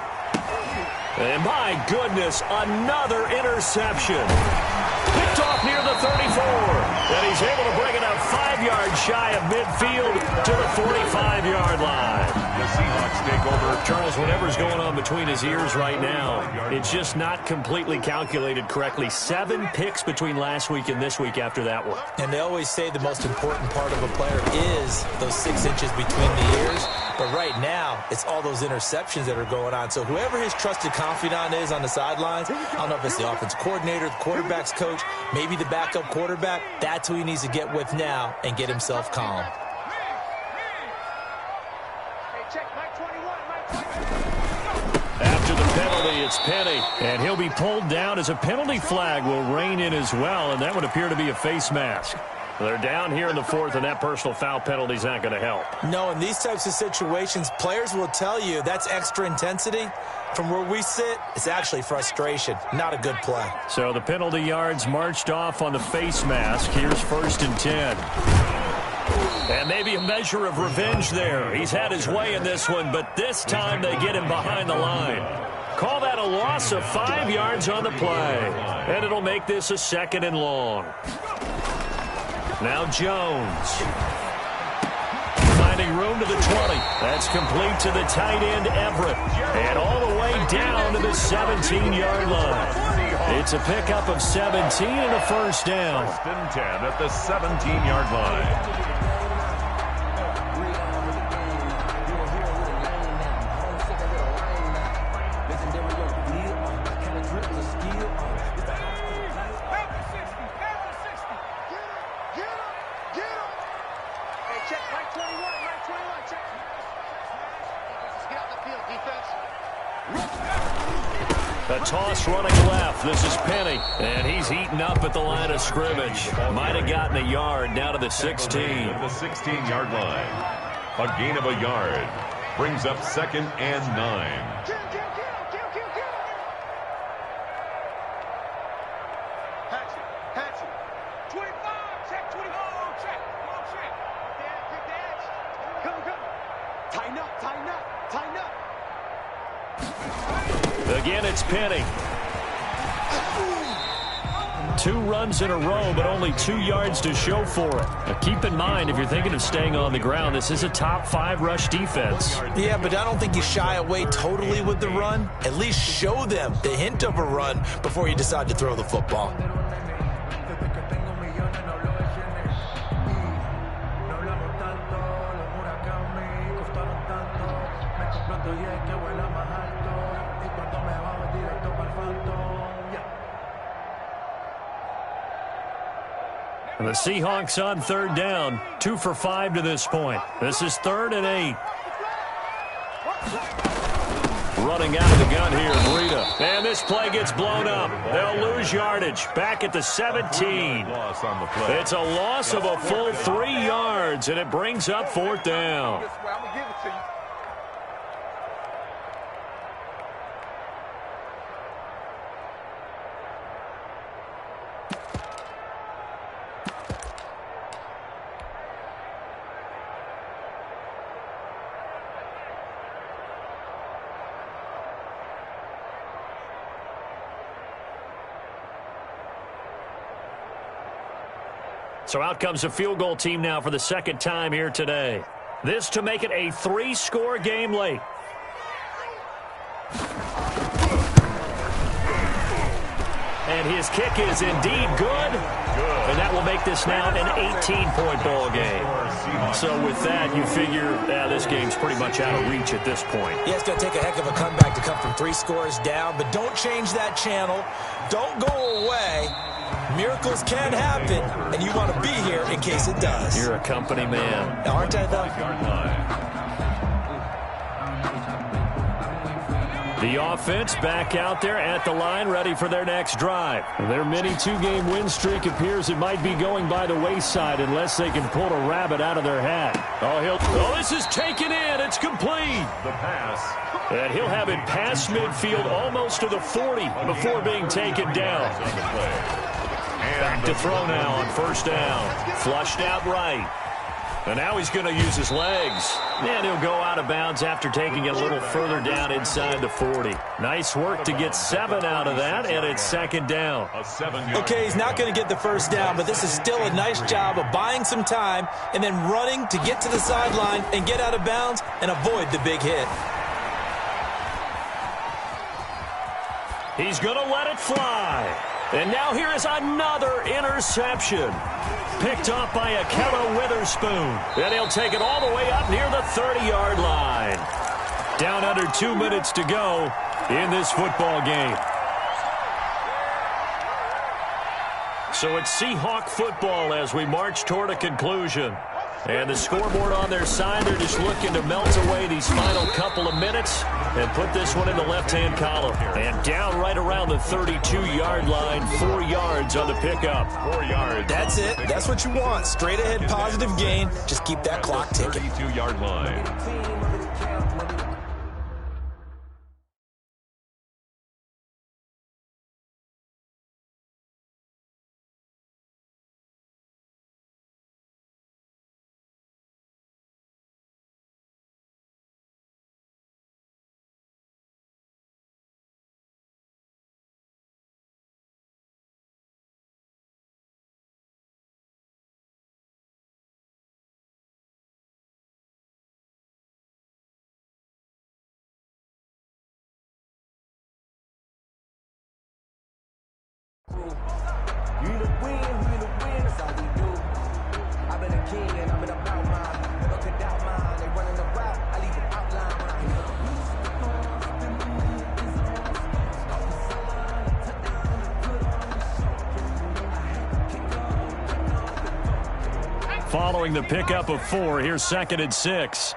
And my goodness, another interception. Picked off near the 34. And he's able to bring it up 5 yards shy of midfield to the 45-yard line. The Seahawks take over. Charles, whatever's going on between his ears right now, it's just not completely calculated correctly. 7 picks between last week and this week after that one. And they always say the most important part of a player is those 6 inches between the ears. But right now, it's all those interceptions that are going on. So whoever his trusted confidant is on the sidelines, I don't know if it's the offense coordinator, the quarterback's coach, maybe the backup quarterback, that's who he needs to get with now and get himself calm. After the penalty, it's Penny. And he'll be pulled down as a penalty flag will rein in as well, and that would appear to be a face mask. They're down here in the 4th, and that personal foul penalty is not going to help. No, in these types of situations, players will tell you that's extra intensity. From where we sit, it's actually frustration. Not a good play. So the penalty yards marched off on the face mask. Here's 1st and 10. And maybe a measure of revenge there. He's had his way in this one, but this time they get him behind the line. Call that a loss of 5 yards on the play. And it'll make this a 2nd and long. Now Jones. Finding room to the 20. That's complete to the tight end, Everett. And all the way down to the 17-yard line. It's a pickup of 17 and a 1st down. 1st and 10 at the 17-yard line. The toss running left. This is Penny. And he's heating up at the line of scrimmage. Might have gotten a yard down to the 16. The 16-yard line. A gain of a yard. Brings up 2nd and 9. Hatchet. 25. Check 25. Check. Good dash. Come. Tighten up. Again, it's Penny. 2 runs in a row, but only 2 yards to show for it. Now, keep in mind, if you're thinking of staying on the ground, this is a top 5 rush defense. Yeah, but I don't think you shy away totally with the run. At least show them the hint of a run before you decide to throw the football. And the Seahawks on 3rd down, 2 for 5 to this point. This is 3rd and 8. Running out of the gun here, Breida. And this play gets blown up. They'll lose yardage. Back at the 17. It's a loss of a full 3 yards, and it brings up 4th down. So out comes a field goal team now for the 2nd time here today. This to make it a 3-score game late. And his kick is indeed good. And that will make this now an 18-point ball game. So with that, you figure this game's pretty much out of reach at this point. Yeah, it's going to take a heck of a comeback to come from 3 scores down, but don't change that channel. Don't go away. Miracles can happen, and you want to be here in case it does. You're a company man. Aren't I, though? The offense back out there at the line, ready for their next drive. Their mini 2-game win streak appears it might be going by the wayside unless they can pull a rabbit out of their hat. Oh, this is taken in. It's complete. The pass. And he'll have it past midfield almost to the 40 before being taken down. Back to throw now on 1st down. Flushed out right. And now he's going to use his legs. And he'll go out of bounds after taking it a little further down inside the 40. Nice work to get 7 out of that, and it's 2nd down. Okay, he's not going to get the 1st down, but this is still a nice job of buying some time and then running to get to the sideline and get out of bounds and avoid the big hit. He's going to let it fly. And now here is another interception. Picked off by Akella Witherspoon. And he'll take it all the way up near the 30-yard line. Down under 2 minutes to go in this football game. So it's Seahawk football as we march toward a conclusion. And the scoreboard on their side, they're just looking to melt away these final couple of minutes and put this one in the left-hand column. And down right around the 32-yard line, 4 yards on the pickup. 4 yards. That's it. That's what you want. Straight ahead positive gain. Just keep that clock ticking. 32-yard line. Following the pickup of 4, here's 2nd and 6.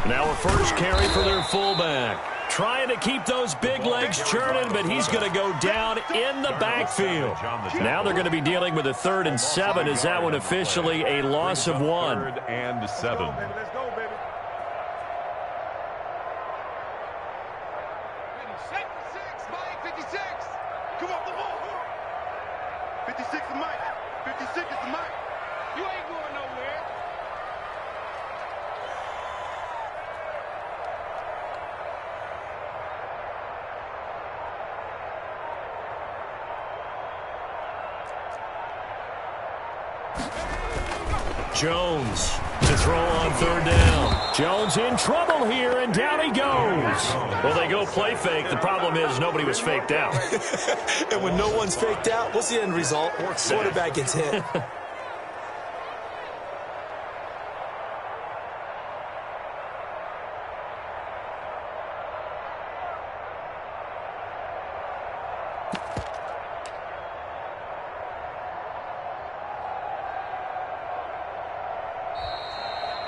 Now a first carry for their fullback. trying to keep those big legs churning, but he's going to go down in the backfield. Now they're going to be dealing with a 3rd and 7. Is that one officially a loss of 1? 3rd and 7. Let's go, baby. 56, Mike, 56. Come off the ball. 56 is Mike. 56 is the Mike. You ain't going nowhere. Jones to throw on 3rd down. Jones in trouble here, and down he goes. Well, they go play fake. The problem is nobody was faked out. And when no one's faked out, what's the end result? Quarterback gets hit.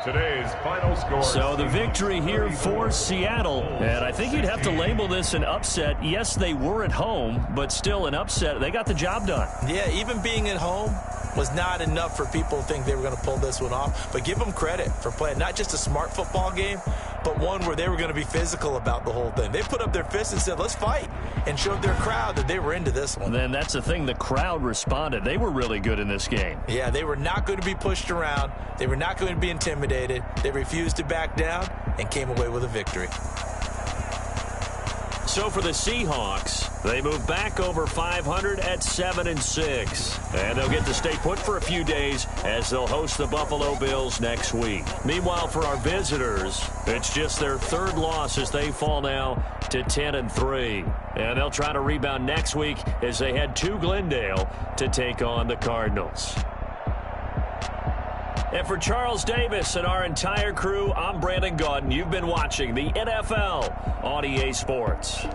Today's final score. So the victory here for Seattle, and I think you'd have to label this an upset. Yes, they were at home, but still an upset. They got the job done. Yeah, even being at home was not enough for people to think they were going to pull this one off. But give them credit for playing not just a smart football game, but one where they were going to be physical about the whole thing. They put up their fists and said, let's fight, and showed their crowd that they were into this one. Then that's the thing. The crowd responded. They were really good in this game. Yeah, they were not going to be pushed around. They were not going to be intimidated. They refused to back down and came away with a victory. So for the Seahawks, they move back over 500 at 7-6. And they'll get to stay put for a few days as they'll host the Buffalo Bills next week. Meanwhile, for our visitors, it's just their 3rd loss as they fall now to 10-3. And they'll try to rebound next week as they head to Glendale to take on the Cardinals. And for Charles Davis and our entire crew, I'm Brandon Gaudin. You've been watching the NFL on EA Sports.